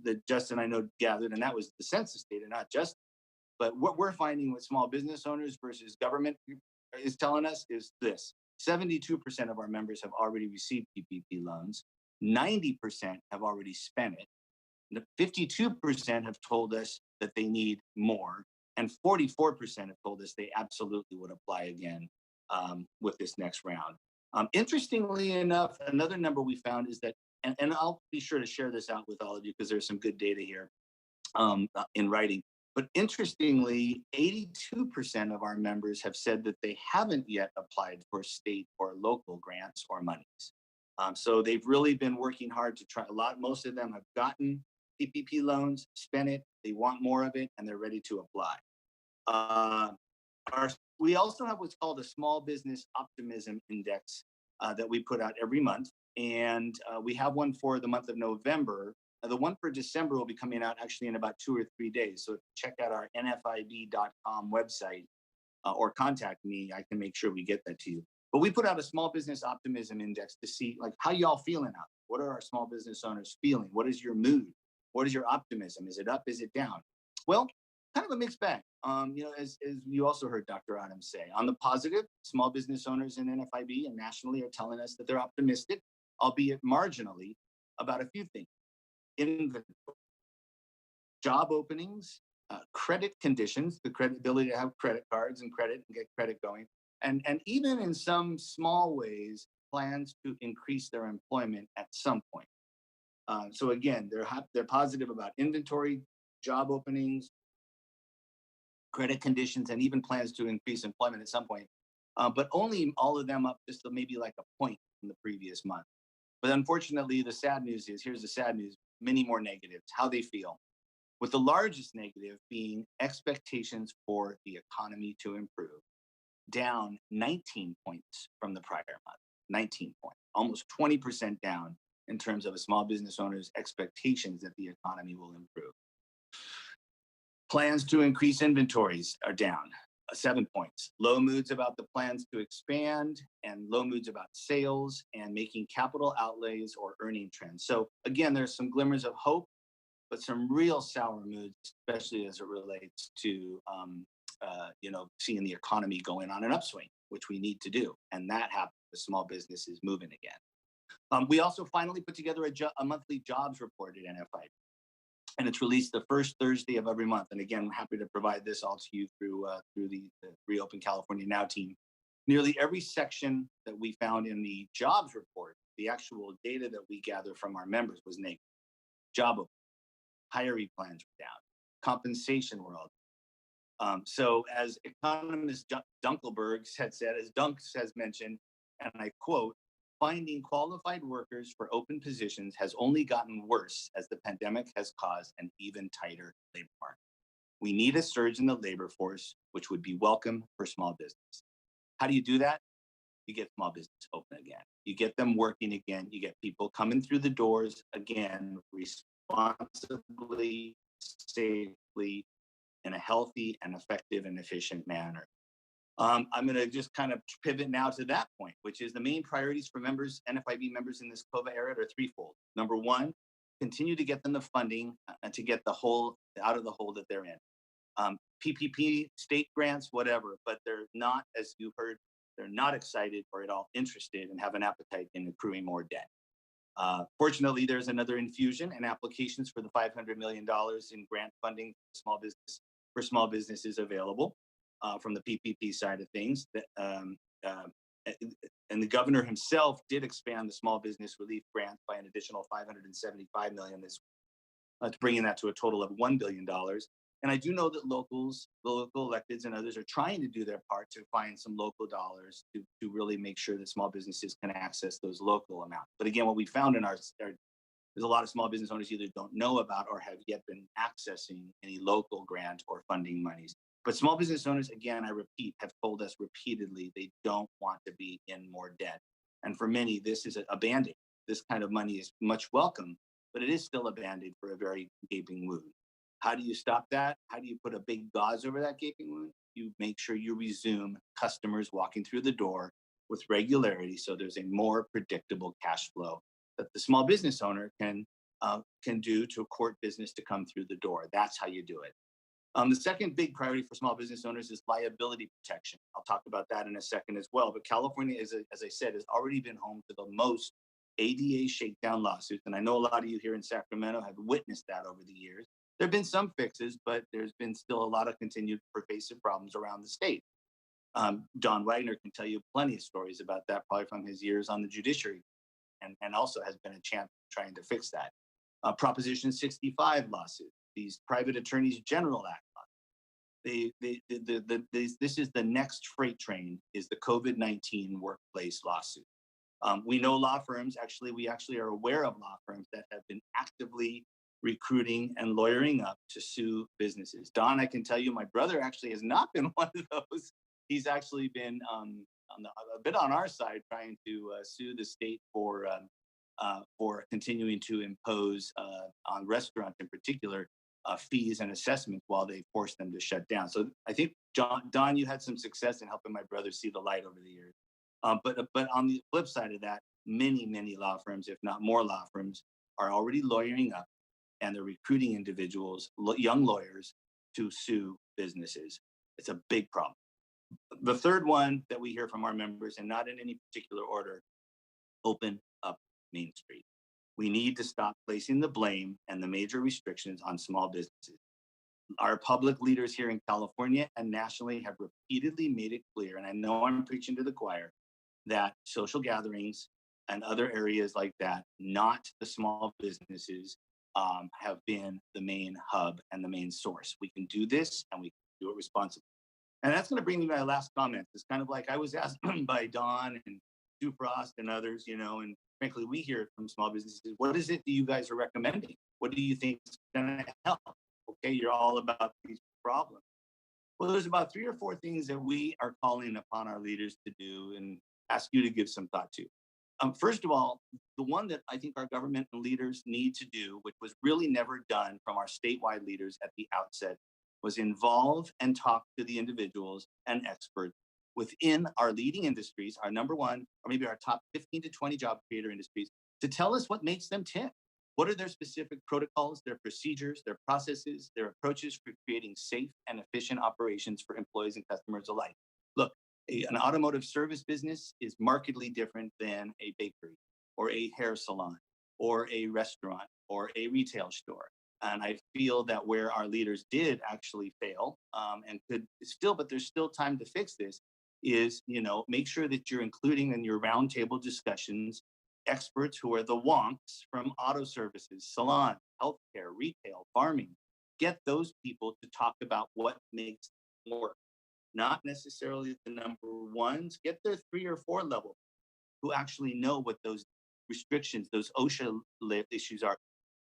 that Justin, I know, gathered, and that was the census data, not just. But what we're finding with small business owners versus government is telling us is this: 72% of our members have already received PPP loans, 90% have already spent it, 52% have told us that they need more, and 44% have told us they absolutely would apply again with this next round. Interestingly enough, another number we found is that, and I'll be sure to share this out with all of you because there's some good data here in writing. But interestingly, 82% of our members have said that they haven't yet applied for state or local grants or monies. So they've really been working hard to try. Most of them have gotten PPP loans, spent it, they want more of it, and they're ready to apply. We also have what's called a Small Business Optimism Index that we put out every month. And we have one for the month of November. The one for December will be coming out actually in about 2 or 3 days. So check out our nfib.com website or contact me. I can make sure we get that to you. But we put out a Small Business Optimism Index to see, like, how y'all feeling out there? What are our small business owners feeling? What is your mood? What is your optimism? Is it up? Is it down? Well, kind of a mixed bag. As you also heard Dr. Adams say, on the positive, small business owners in NFIB and nationally are telling us that they're optimistic, albeit marginally, about a few things: inventory, job openings, credit conditions, the ability to have credit cards and credit and get credit going, and even in some small ways, plans to increase their employment at some point. So again, they're positive about inventory, job openings, credit conditions, and even plans to increase employment at some point. But only all of them up just to maybe like a point from the previous month. But unfortunately, the sad news is, here's the sad news, many more negatives, how they feel. With the largest negative being expectations for the economy to improve, down 19 points from the prior month, 19 points, almost 20% down in terms of a small business owner's expectations that the economy will improve. Plans to increase inventories are down 7 points. Low moods about the plans to expand, and low moods about sales and making capital outlays or earning trends. So again, there's some glimmers of hope, but some real sour moods, especially as it relates to seeing the economy going on an upswing, which we need to do. And that happens as small business is moving again. We also finally put together a monthly jobs report at NFI. And it's released the first Thursday of every month. And again, I'm happy to provide this all to you through the ReOpen California Now team. Nearly every section that we found in the jobs report, the actual data that we gather from our members, was negative. Job openings, hiring plans were down, compensation were all down. So as economist Dunkelberg had said, as Dunks has mentioned, and I quote, finding qualified workers for open positions has only gotten worse as the pandemic has caused an even tighter labor market. We need a surge in the labor force, which would be welcome for small business. How do you do that? You get small business open again. You get them working again. You get people coming through the doors again, responsibly, safely, in a healthy and effective and efficient manner. I'm going to just kind of pivot now to that point, which is the main priorities for members, NFIB members in this COVID era are threefold. Number one, continue to get them the funding to get the hole out of the hole that they're in. PPP, state grants, whatever, but they're not, as you heard, they're not excited or at all interested and have an appetite in accruing more debt. Fortunately, there's another infusion and applications for the $500 million in grant funding for small businesses available from the PPP side of things. And the governor himself did expand the small business relief grant by an additional $575 million this to bringing that to a total of $1 billion. And I do know that the local electeds and others are trying to do their part to find some local dollars to really make sure that small businesses can access those local amounts. But again, what we found in there's a lot of small business owners either don't know about or have yet been accessing any local grant or funding monies. But small business owners, again, I repeat, have told us repeatedly they don't want to be in more debt. And for many, this is a Band-Aid. This kind of money is much welcome, but it is still a Band-Aid for a very gaping wound. How do you stop that? How do you put a big gauze over that gaping wound? You make sure you resume customers walking through the door with regularity so there's a more predictable cash flow that the small business owner can do to court business to come through the door. That's how you do it. The second big priority for small business owners is liability protection. I'll talk about that in a second as well. But California, as I said, has already been home to the most ADA shakedown lawsuits. And I know a lot of you here in Sacramento have witnessed that over the years. There have been some fixes, but there's been still a lot of continued pervasive problems around the state. John Wagner can tell you plenty of stories about that, probably from his years on the judiciary, and also has been a champion trying to fix that. Proposition 65 lawsuit, these private attorneys general act lawsuit. This is the next freight train, is the COVID-19 workplace lawsuit. We know law firms, we actually are aware of law firms that have been actively recruiting and lawyering up to sue businesses. Don, I can tell you, my brother actually has not been one of those. He's actually been a bit on our side trying to sue the state for continuing to impose on restaurants in particular fees and assessments while they force them to shut down. So I think, Don, you had some success in helping my brother see the light over the years. But on the flip side of that, many law firms, if not more law firms, are already lawyering up, and they're recruiting individuals, young lawyers, to sue businesses. It's a big problem. The third one that we hear from our members, and not in any particular order, open up Main Street. We need to stop placing the blame and the major restrictions on small businesses. Our public leaders here in California and nationally have repeatedly made it clear, and I know I'm preaching to the choir, that social gatherings and other areas like that, not the small businesses, have been the main hub and the main source. We can do this, and we can do it responsibly. And that's going to bring me to my last comment. It's kind of like I was asked by Don and Sue Frost and others, and frankly, we hear it from small businesses. What is it that you guys are recommending? What do you think is going to help? Okay, you're all about these problems. Well, there's about 3 or 4 things that we are calling upon our leaders to do and ask you to give some thought to. First of all, the one that I think our government and leaders need to do, which was really never done from our statewide leaders at the outset, was involve and talk to the individuals and experts within our leading industries, our number one, or maybe our top 15 to 20 job creator industries, to tell us what makes them tick. What are their specific protocols, their procedures, their processes, their approaches for creating safe and efficient operations for employees and customers alike? Look, an automotive service business is markedly different than a bakery or a hair salon or a restaurant or a retail store. And I feel that where our leaders did actually fail and could still, but there's still time to fix this, is, make sure that you're including in your roundtable discussions experts who are the wonks from auto services, salon, healthcare, retail, farming. Get those people to talk about what makes work, not necessarily the number ones. Get their 3 or 4 level who actually know what those restrictions, those OSHA issues are.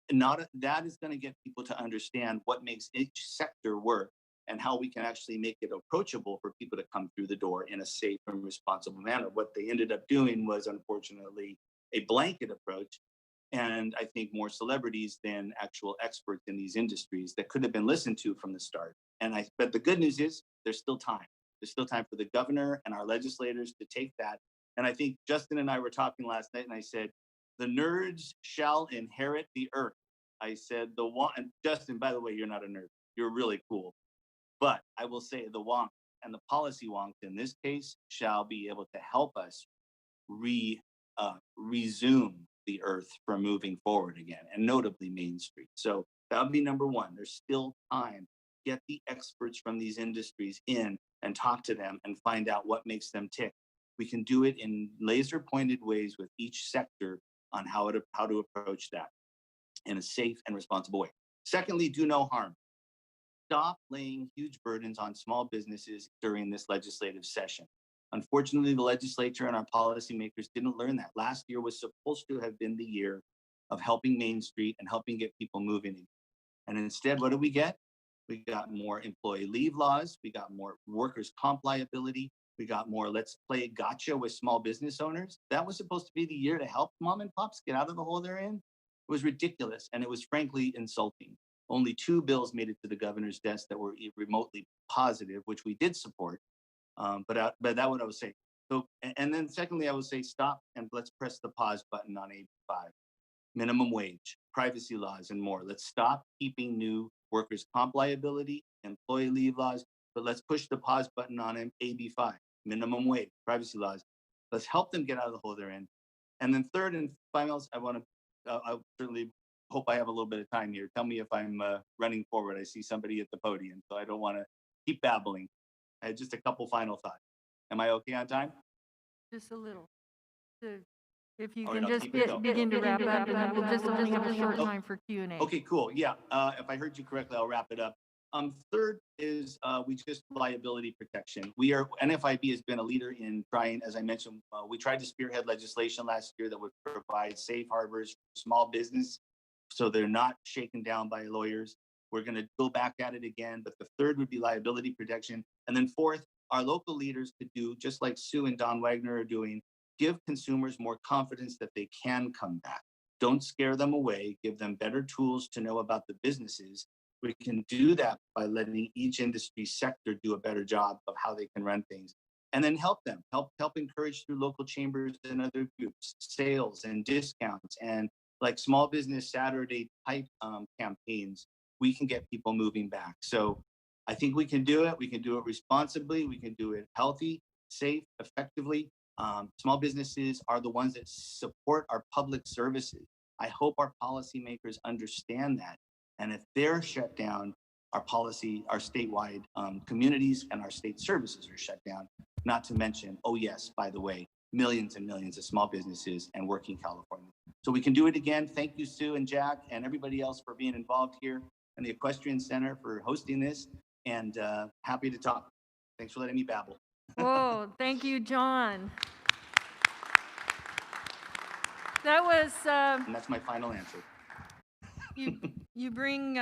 And not that is going to get people to understand what makes each sector work and how we can actually make it approachable for people to come through the door in a safe and responsible manner. What they ended up doing was, unfortunately, a blanket approach, and I think more celebrities than actual experts in these industries that could have been listened to from the start. But the good news is there's still time. There's still time for the governor and our legislators to take that. And I think Justin and I were talking last night, and I said, the nerds shall inherit the earth. I said, and Justin, by the way, you're not a nerd. You're really cool. But I will say the wonks and the policy wonks in this case shall be able to help us resume the earth from moving forward again, and notably Main Street. So that would be number one. There's still time. Get the experts from these industries in and talk to them and find out what makes them tick. We can do it in laser pointed ways with each sector on how to approach that in a safe and responsible way. Secondly, do no harm. Stop laying huge burdens on small businesses during this legislative session. Unfortunately, the legislature and our policymakers didn't learn that. Last year was supposed to have been the year of helping Main Street and helping get people moving. And instead, what did we get? We got more employee leave laws. We got more workers' comp liability. We got more let's play gotcha with small business owners. That was supposed to be the year to help mom and pops get out of the hole they're in. It was ridiculous, and it was frankly insulting. Only 2 bills made it to the governor's desk that were remotely positive, which we did support. But that what I would say. So, and then secondly, I would say stop and let's press the pause button on AB 5. Minimum wage, privacy laws, and more. Let's stop keeping new workers' comp liability, employee leave laws, but let's push the pause button on AB 5, minimum wage, privacy laws. Let's help them get out of the hole they're in. And then third and final, I certainly hope I have a little bit of time here. Tell me if I'm running forward. I see somebody at the podium, so I don't want to keep babbling. I had just a couple final thoughts. Am I okay on time? Just a little. If you All can right, I'll just keep it going. begin to wrap up, and then we'll just only have a short time for Q&A. Okay, cool. Yeah, if I heard you correctly, I'll wrap it up. Third is we just liability protection. NFIB has been a leader in trying, as I mentioned, we tried to spearhead legislation last year that would provide safe harbors for small business so they're not shaken down by lawyers. We're going to go back at it again, but the third would be liability protection. And then fourth, our local leaders could do, just like Sue and Don Wagner are doing, give consumers more confidence that they can come back. Don't scare them away, give them better tools to know about the businesses. We can do that by letting each industry sector do a better job of how they can run things. And then help them, help encourage through local chambers and other groups, sales and discounts, and like small business Saturday type campaigns, we can get people moving back. So I think we can do it. We can do it responsibly. We can do it healthy, safe, effectively. Small businesses are the ones that support our public services. I hope our policymakers understand that. And if they're shut down, our statewide communities and our state services are shut down, not to mention, oh yes, by the way, millions and millions of small businesses and working California. So we can do it again. Thank you, Sue and Jack and everybody else for being involved here, and the Equestrian Center for hosting this, and happy to talk. Thanks for letting me babble. Whoa, thank you, John. That was, And that's my final answer. you bring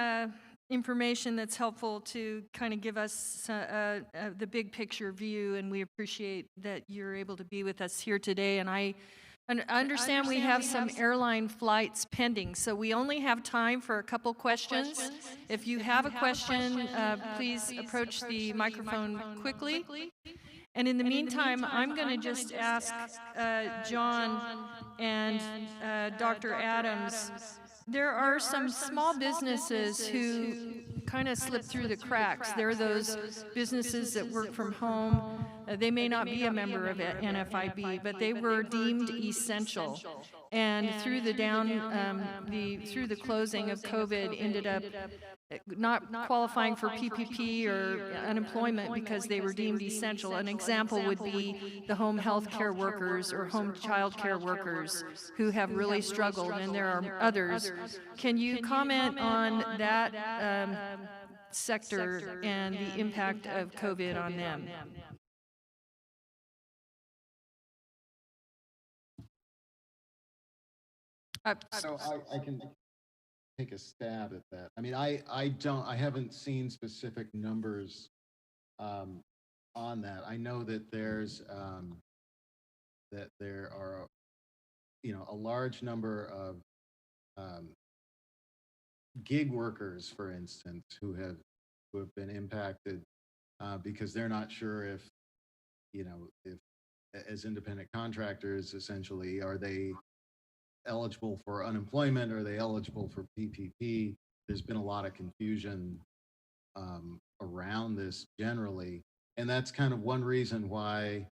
information that's helpful to kind of give us the big picture view, and we appreciate that you're able to be with us here today. And I understand we have some airline flights pending, so we only have time for a couple questions. If you have a question, please approach the microphone quickly. And in the meantime, I'm going to just ask John and Dr. Adams. There are some small businesses who kind of slip through the cracks. There are those businesses that work from home. They may not be a member of NFIB, but they were deemed essential. And through the through the closing of COVID, ended up not qualifying for PPP or unemployment because they were deemed essential. An example would be the home health care workers or home child care workers who have really struggled, and there are others. Can you comment on that sector and the impact of COVID on them. So I can take a stab at that. I mean, I haven't seen specific numbers on that. I know that there are, a large number of gig workers, for instance, who have been impacted because they're not sure if as independent contractors, essentially, are they eligible for unemployment? Are they eligible for PPP? There's been a lot of confusion around this generally. And that's kind of one reason why,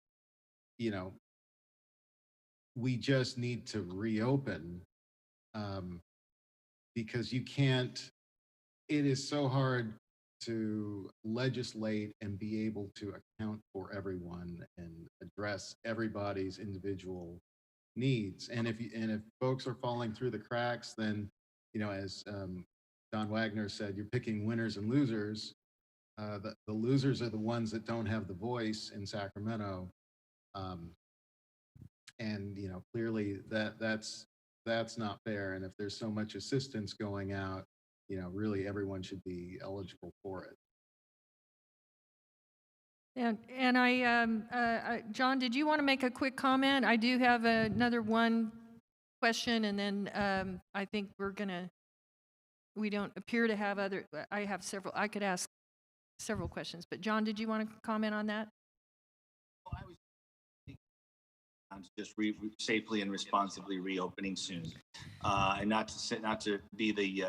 we just need to reopen because it is so hard to legislate and be able to account for everyone and address everybody's individual needs. And if folks are falling through the cracks, then as Don Wagner said, you're picking winners and losers. The losers are the ones that don't have the voice in Sacramento, and clearly that's not fair. And if there's so much assistance going out, really everyone should be eligible for it. And John, did you want to make a quick comment? I do have another one question, and then I think we don't appear to have other, I have several, I could ask several questions, but John, did you want to comment on that? Well, I was just safely and responsibly reopening soon, and not to be the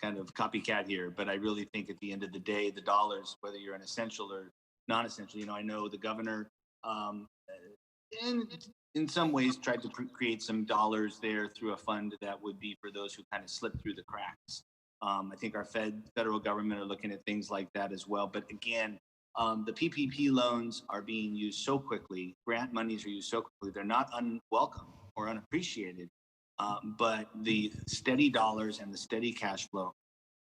kind of copycat here, but I really think at the end of the day, the dollars, whether you're an essential or non-essential, I know the governor, in some ways, tried to create some dollars there through a fund that would be for those who kind of slipped through the cracks. I think our federal government are looking at things like that as well. But again, the PPP loans are being used so quickly. Grant monies are used so quickly. They're not unwelcome or unappreciated. But the steady dollars and the steady cash flow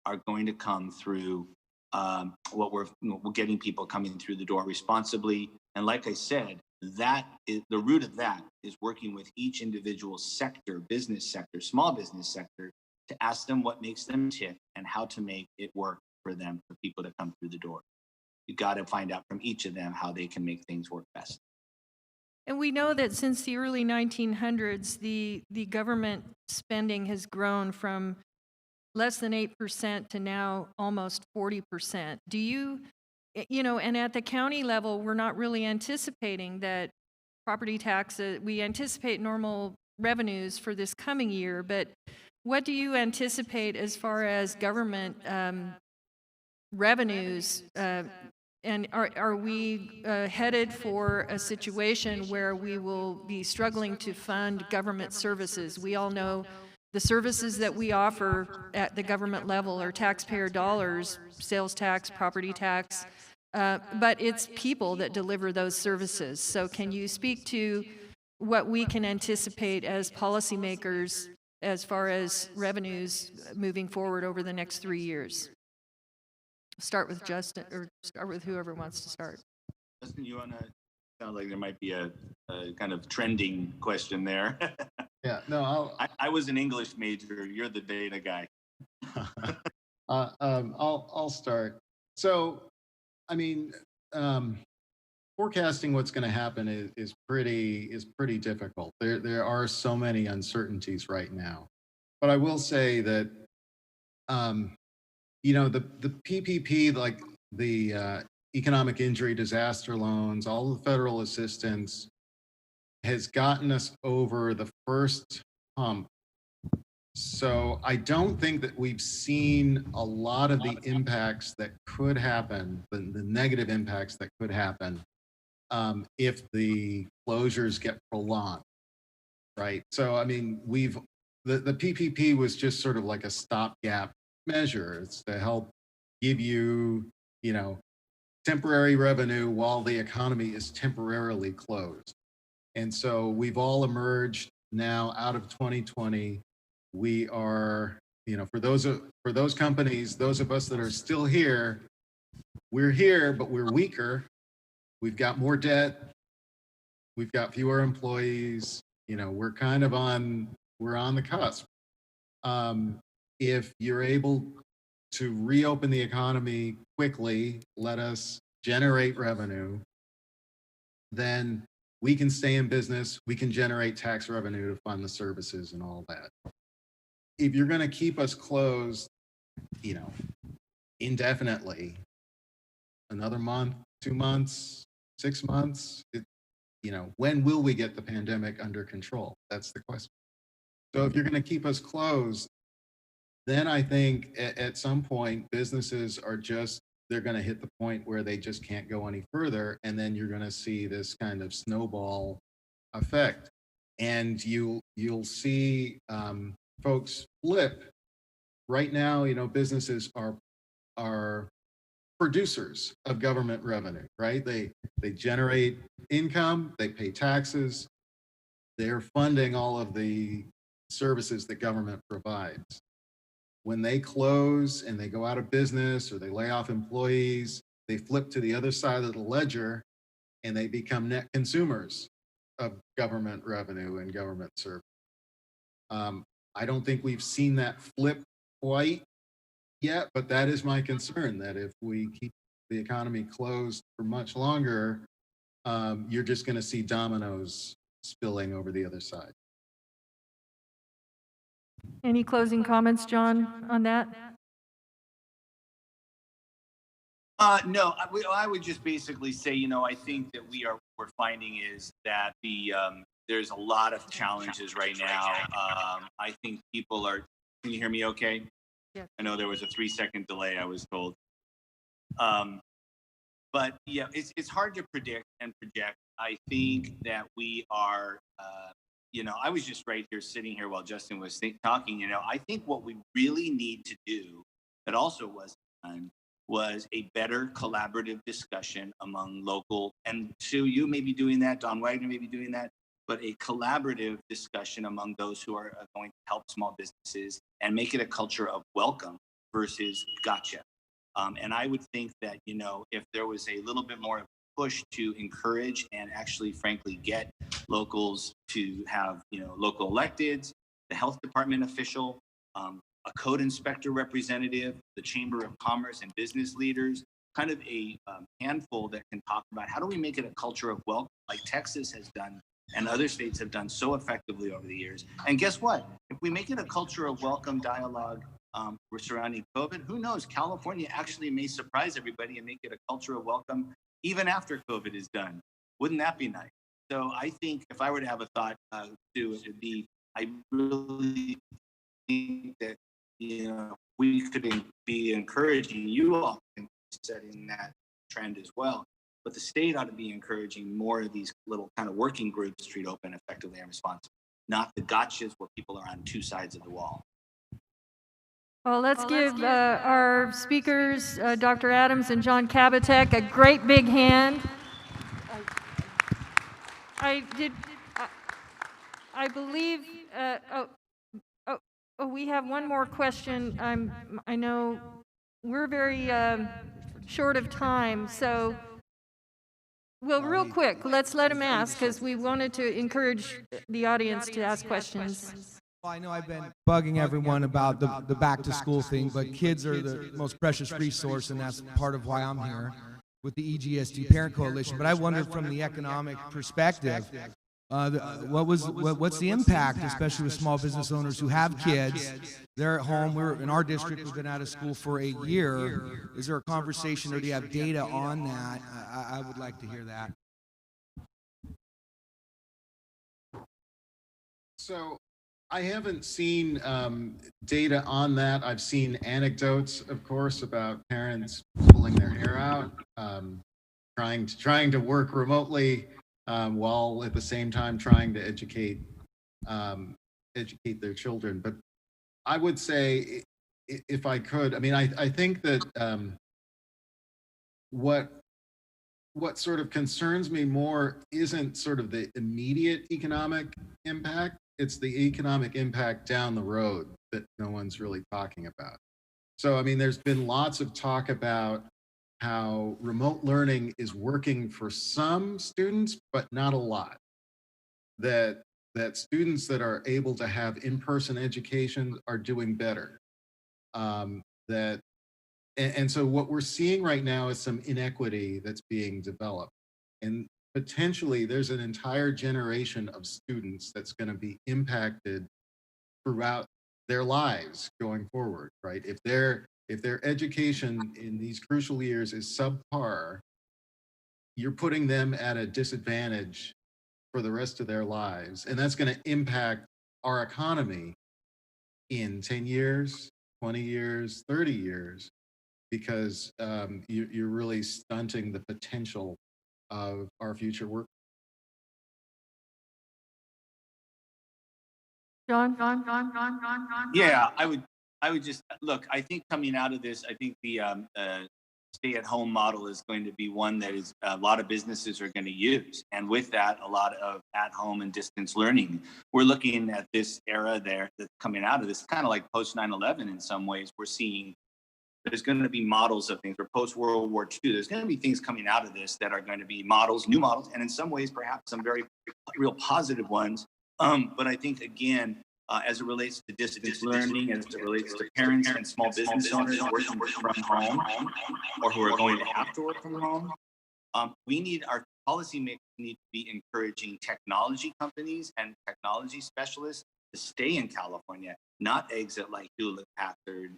are going to come through what we're getting people coming through the door responsibly. And like I said, that is the root of that is working with each individual sector, business sector, small business sector, to ask them what makes them tick and how to make it work for them, for people to come through the door. You got to find out from each of them how they can make things work best. And we know that since the early 1900s, the government spending has grown from less than 8% to now almost 40%. Do you, and at the county level, we're not really anticipating that property taxes, we anticipate normal revenues for this coming year, but what do you anticipate as far as government revenues? And are we headed for a situation where we will be struggling to fund government services? We all know the services that we offer at the government level are taxpayer dollars, sales tax, property tax, but it's people that deliver those services. So can you speak to what we can anticipate as policymakers as far as revenues moving forward over the next 3 years? Start with Justin, or start with whoever wants to start. Justin, you want to? Sound like there might be a kind of trending question there. Yeah, no, I was an English major. You're the data guy. I'll start. So, I mean, forecasting what's going to happen is pretty difficult. There are so many uncertainties right now, but I will say that the PPP, like the economic injury disaster loans, all the federal assistance has gotten us over the first hump. So I don't think that we've seen a lot of the impacts that could happen, the negative impacts that could happen if the closures get prolonged, right? So, I mean, the PPP was just sort of like a stopgap measure. It's to help give you, temporary revenue while the economy is temporarily closed. And so we've all emerged now out of 2020. We are for those companies, those of us that are still here, we're here, but we're weaker. We've got more debt. We've got fewer employees. We're on the cusp. If you're able to reopen the economy quickly, let us generate revenue, then we can stay in business. We can generate tax revenue to fund the services and all that. If you're going to keep us closed, indefinitely, another month, 2 months, 6 months, when will we get the pandemic under control? That's the question. So if you're going to keep us closed, then I think at some point businesses they're going to hit the point where they just can't go any further, and then you're going to see this kind of snowball effect, and you'll see folks flip. Right now, businesses are producers of government revenue, right? They generate income, they pay taxes, they're funding all of the services that government provides. When they close and they go out of business or they lay off employees, they flip to the other side of the ledger and they become net consumers of government revenue and government service. I don't think we've seen that flip quite yet, but that is my concern, that if we keep the economy closed for much longer, you're just going to see dominoes spilling over the other side. Any closing comments, John, on that? No, I would just basically say, I think that we're finding is that there's a lot of challenges right now. I think people are. Can you hear me? Okay. Yeah. I know there was a 3-second delay, I was told. But yeah, it's hard to predict and project. I think that we are. I was just right here sitting here while Justin was talking. I think what we really need to do, that also wasn't done, was a better collaborative discussion among local, and Sue, you may be doing that, Don Wagner may be doing that, but a collaborative discussion among those who are going to help small businesses and make it a culture of welcome versus gotcha. And I would think that, if there was a little bit more push to encourage and actually, frankly, get locals to have, local electeds, the health department official, a code inspector representative, the Chamber of Commerce and business leaders, kind of a handful that can talk about how do we make it a culture of welcome, like Texas has done and other states have done so effectively over the years. And guess what? If we make it a culture of welcome dialogue surrounding COVID, who knows? California actually may surprise everybody and make it a culture of welcome even after COVID is done. Wouldn't that be nice? So I think if I were to have a thought, too, it would be, I really think that, we could be encouraging you all in setting that trend as well. But the state ought to be encouraging more of these little kind of working groups to reopen effectively and responsibly, not the gotchas where people are on two sides of the wall. Well, let's give our speakers, Dr. Adams and John Kabatek, a great big hand. I believe, we have one more question. I know we're very short of time, so real quick, let's let him ask, because we wanted to encourage the audience to ask questions. Well, I know I've been bugging everyone about the back to school thing, but kids are the most precious resource, and that's part of why I'm here with the EGSD Parent Coalition. But I wondered from the economic perspective, what's the impact, especially with small business owners who have kids? They're at home. We're in our district. We've been out of school for a year. Is there a conversation, or do you have data on that? I would like to hear that. So I haven't seen data on that. I've seen anecdotes, of course, about parents pulling their hair out, trying to work remotely while at the same time trying to educate their children. But I would say, if I could, I think that what sort of concerns me more isn't sort of the immediate economic impact, it's the economic impact down the road that no one's really talking about. So, I mean, there's been lots of talk about how remote learning is working for some students, but not a lot. That students that are able to have in-person education are doing better. That and so what we're seeing right now is some inequity that's being developed. And potentially there's an entire generation of students that's going to be impacted throughout their lives going forward, right? If their education in these crucial years is subpar, you're putting them at a disadvantage for the rest of their lives. And that's going to impact our economy in 10 years, 20 years, 30 years, because you're really stunting the potential of our future work. John? Yeah, I would just look. I think coming out of this, I think the stay-at-home model is going to be one that is a lot of businesses are going to use, and with that, a lot of at-home and distance learning. We're looking at this era there that's coming out of this, kind of like post 9/11 in some ways. We're seeing there's going to be models of things, or post World War II. There's going to be things coming out of this that are going to be models, new models, and in some ways, perhaps some very real positive ones. But I think again, as it relates to distance learning, as it relates to parents and small business owners working from home, or who are going to have to work from home, we need our policymakers need to be encouraging technology companies and technology specialists to stay in California, not exit like Hewlett Packard,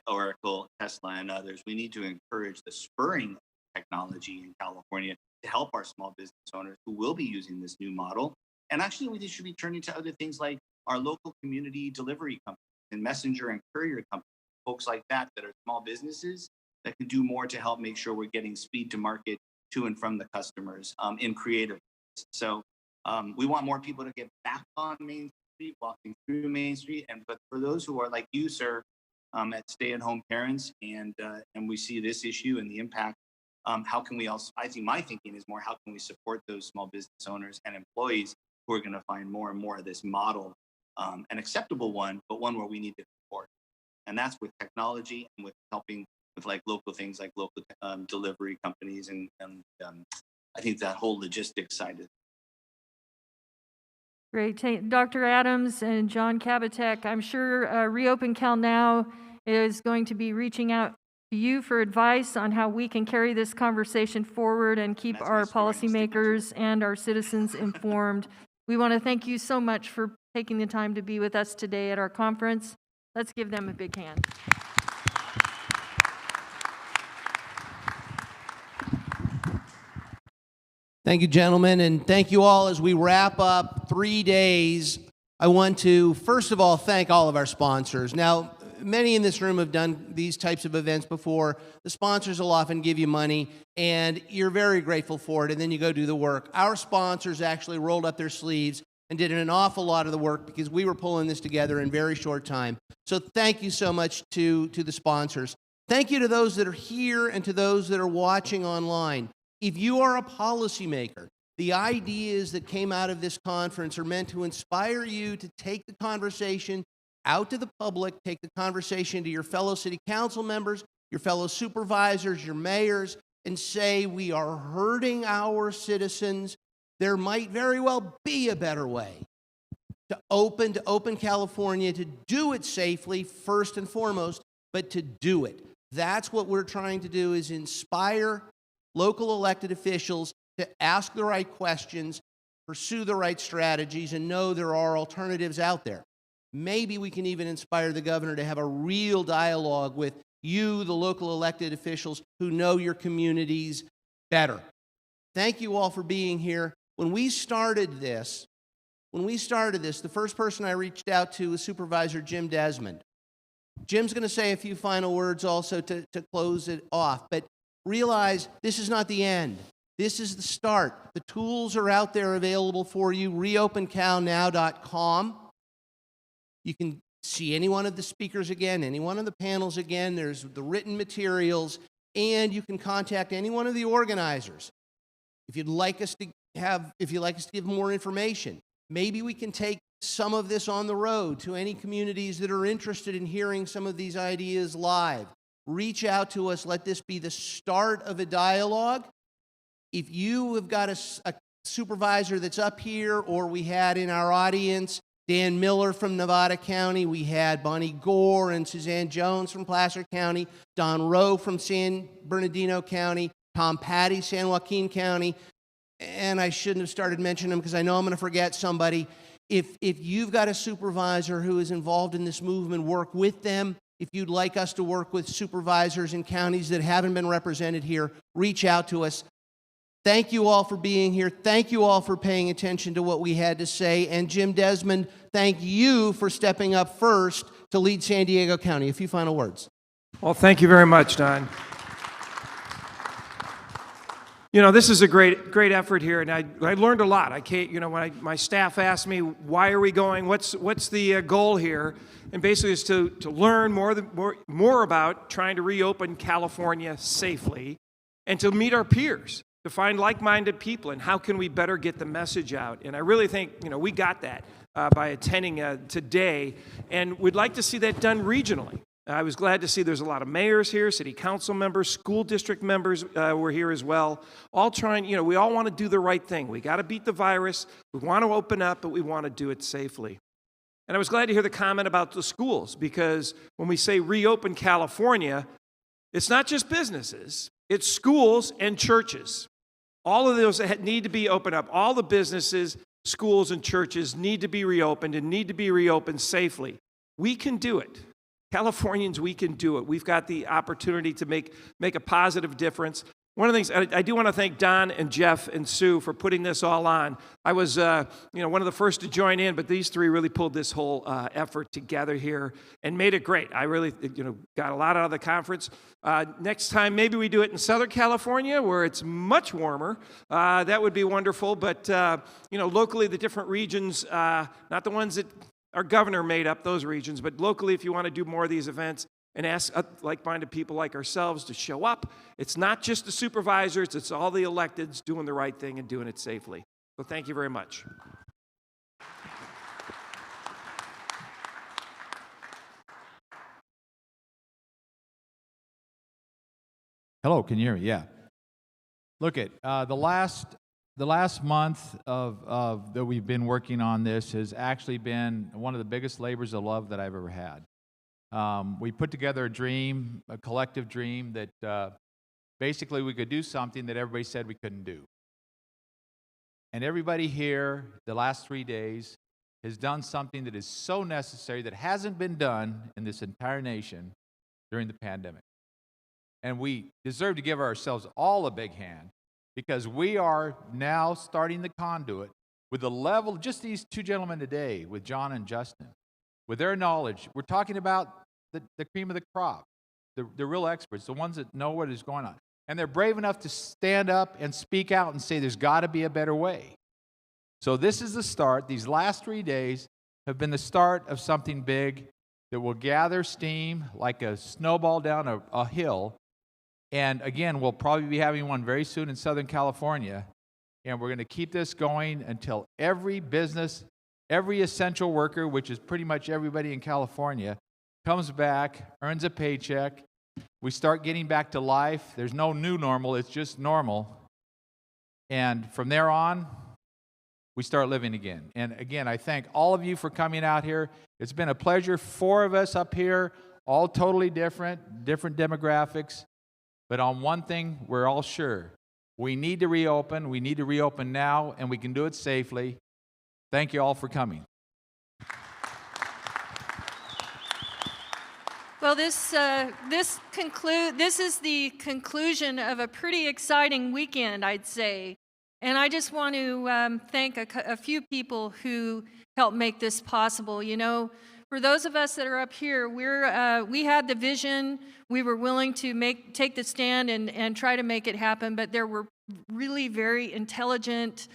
Oracle, Tesla, and others. We need to encourage the spurring of technology in California to help our small business owners who will be using this new model. And actually, we should be turning to other things like our local community delivery companies and messenger and courier companies, folks like that that are small businesses that can do more to help make sure we're getting speed to market to and from the customers in creative ways. So we want more people to get back on Main Street, walking through Main Street. But for those who are like you, sir, at stay-at-home parents, and we see this issue and the impact, how can we also, I think my thinking is more, how can we support those small business owners and employees who are going to find more and more of this model, an acceptable one, but one where we need to support. And that's with technology and with helping with like local things like local delivery companies. And I think that whole logistics side of it. Great. Dr. Adams and John Kabatek, I'm sure ReOpen Cal Now is going to be reaching out to you for advice on how we can carry this conversation forward and keep our policymakers and our citizens informed. We want to thank you so much for taking the time to be with us today at our conference. Let's give them a big hand. Thank you, gentlemen, and thank you all. As we wrap up 3 days, I want to, first of all, thank all of our sponsors. Now, many in this room have done these types of events before. The sponsors will often give you money, and you're very grateful for it, and then you go do the work. Our sponsors actually rolled up their sleeves and did an awful lot of the work because we were pulling this together in very short time. So thank you so much to the sponsors. Thank you to those that are here and to those that are watching online. If you are a policymaker, the ideas that came out of this conference are meant to inspire you to take the conversation out to the public, take the conversation to your fellow city council members, your fellow supervisors, your mayors, and say we are hurting our citizens. There might very well be a better way to open California, to do it safely first and foremost, but to do it. That's what we're trying to do, is inspire local elected officials to ask the right questions, pursue the right strategies, and know there are alternatives out there. Maybe we can even inspire the governor to have a real dialogue with you, the local elected officials who know your communities better. Thank you all for being here. When we started this, the first person I reached out to was Supervisor Jim Desmond. Jim's going to say a few final words also to close it off, but realize this is not the end. This is the start. The tools are out there available for you, reopencalnow.com. You can see any one of the speakers again, any one of the panels again. There's the written materials, and you can contact any one of the organizers. If you'd like us to give more information, maybe we can take some of this on the road to any communities that are interested in hearing some of these ideas live. Reach out to us. Let this be the start of a dialogue. If you have got a supervisor that's up here, or we had in our audience Dan Miller from Nevada County, we had Bonnie Gore and Suzanne Jones from Placer County, Don Rowe from San Bernardino County, Tom Patty, San Joaquin County, and I shouldn't have started mentioning them because I know I'm going to forget somebody. If you've got a supervisor who is involved in this movement, work with them. If you'd like us to work with supervisors in counties that haven't been represented here, reach out to us. Thank you all for being here. Thank you all for paying attention to what we had to say. And Jim Desmond, thank you for stepping up first to lead San Diego County. A few final words. Well, thank you very much, Don. You know, this is a great effort here, and I learned a lot. When my staff asked me, why are we going, what's the goal here? And basically it's to learn more about trying to reopen California safely and to meet our peers, to find like-minded people, and how can we better get the message out. And I really think, we got that by attending today, and we'd like to see that done regionally. I was glad to see there's a lot of mayors here, city council members, school district members were here as well, all trying, we all want to do the right thing. We got to beat the virus. We want to open up, but we want to do it safely. And I was glad to hear the comment about the schools, because when we say reopen California, it's not just businesses, it's schools and churches. All of those need to be opened up. All the businesses, schools, and churches need to be reopened, and need to be reopened safely. We can do it. Californians, we can do it. We've got the opportunity to make a positive difference. One of the things, I do want to thank Don and Jeff and Sue for putting this all on. I was, one of the first to join in, but these three really pulled this whole effort together here and made it great. I really, got a lot out of the conference. Next time, maybe we do it in Southern California, where it's much warmer. That would be wonderful. But, locally, the different regions, not the ones that our governor made up, those regions, but locally, if you want to do more of these events, and ask like-minded people like ourselves to show up. It's not just the supervisors, it's all the electeds doing the right thing and doing it safely. So thank you very much. Hello, can you hear me? Yeah. Look at the last month of that we've been working on this has actually been one of the biggest labors of love that I've ever had. We put together a dream, a collective dream that basically we could do something that everybody said we couldn't do. And everybody here, the last 3 days, has done something that is so necessary that hasn't been done in this entire nation during the pandemic. And we deserve to give ourselves all a big hand, because we are now starting the conduit with the level, just these two gentlemen today, with John and Justin, with their knowledge. We're talking about the cream of the crop, the real experts, the ones that know what is going on. And they're brave enough to stand up and speak out and say there's got to be a better way. So this is the start. These last 3 days have been the start of something big that will gather steam like a snowball down a hill. And again, we'll probably be having one very soon in Southern California. And we're going to keep this going until every business, every essential worker, which is pretty much everybody in California, comes back, earns a paycheck. We start getting back to life. There's no new normal. It's just normal. And from there on, we start living again. And again, I thank all of you for coming out here. It's been a pleasure. 4 of us up here, all totally different demographics. But on one thing, we're all sure. We need to reopen. We need to reopen now, and we can do it safely. Thank you all for coming. Well, this is the conclusion of a pretty exciting weekend, I'd say. And I just want to thank a few people who helped make this possible. For those of us that are up here, we had the vision. We were willing to take the stand and try to make it happen. But there were really very intelligent,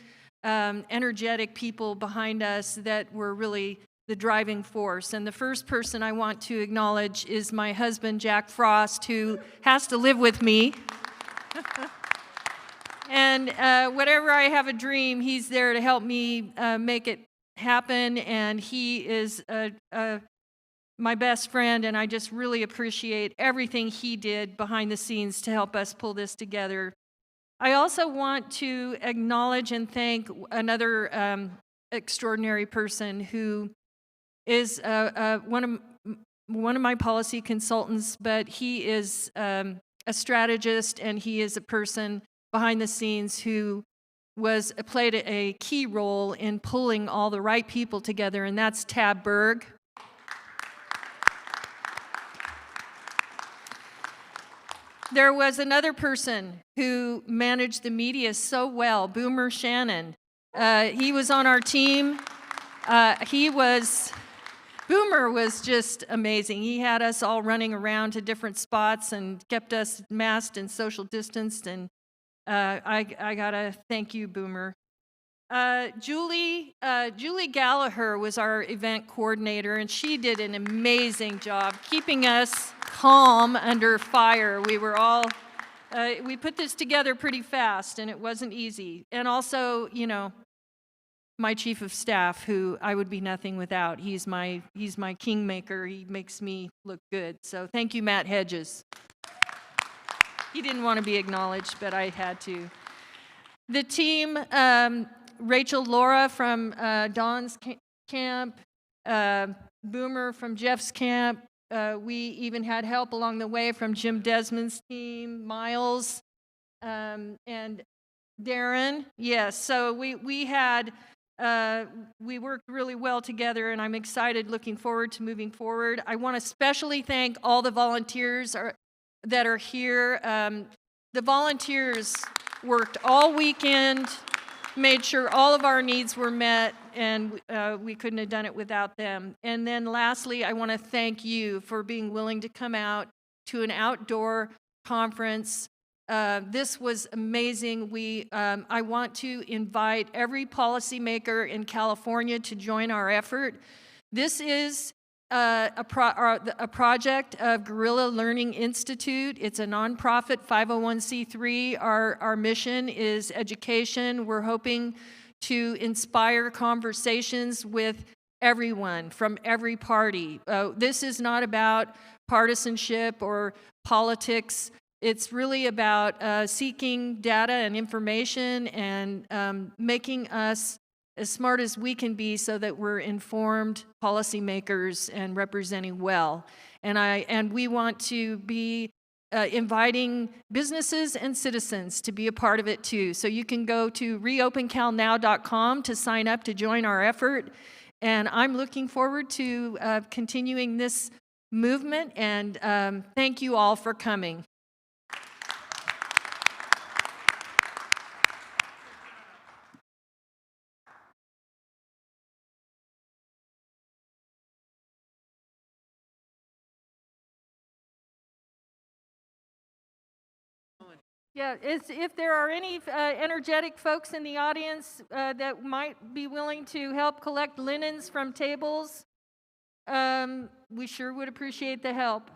energetic people behind us that were really the driving force. And the first person I want to acknowledge is my husband, Jack Frost, who has to live with me. And whenever I have a dream, he's there to help me make it happen, and he is my best friend, and I just really appreciate everything he did behind the scenes to help us pull this together. I also want to acknowledge and thank another extraordinary person who is one of my policy consultants, but he is a strategist, and he is a person behind the scenes who played a key role in pulling all the right people together, and that's Tab Berg. There was another person who managed the media so well, Boomer Shannon. He was on our team. Boomer was just amazing. He had us all running around to different spots and kept us masked and social distanced, and I gotta thank you, Boomer. Julie Gallagher was our event coordinator, and she did an amazing job keeping us calm under fire. We were all, we put this together pretty fast, and it wasn't easy. And also, you know, my chief of staff, who I would be nothing without. He's my kingmaker. He makes me look good. So thank you, Matt Hedges. He didn't want to be acknowledged, but I had to. The team, Rachel Laura from Dawn's camp, Boomer from Jeff's camp. We even had help along the way from Jim Desmond's team, Miles, and Darren. Yes, so we worked really well together, and I'm excited, looking forward to moving forward. I want to especially thank all the volunteers that are here. The volunteers worked all weekend, made sure all of our needs were met, and we couldn't have done it without them. And then lastly, I want to thank you for being willing to come out to an outdoor conference. This was amazing. I want to invite every policymaker in California to join our effort. This is a project of Guerrilla Learning Institute. It's a nonprofit 501c3. Our mission is education. We're hoping to inspire conversations with everyone from every party. This is not about partisanship or politics. It's really about seeking data and information and making us as smart as we can be so that we're informed policymakers and representing well. And we want to be inviting businesses and citizens to be a part of it too. So you can go to reopencalnow.com to sign up to join our effort. And I'm looking forward to continuing this movement, and thank you all for coming. Yeah, if there are any energetic folks in the audience that might be willing to help collect linens from tables, we sure would appreciate the help.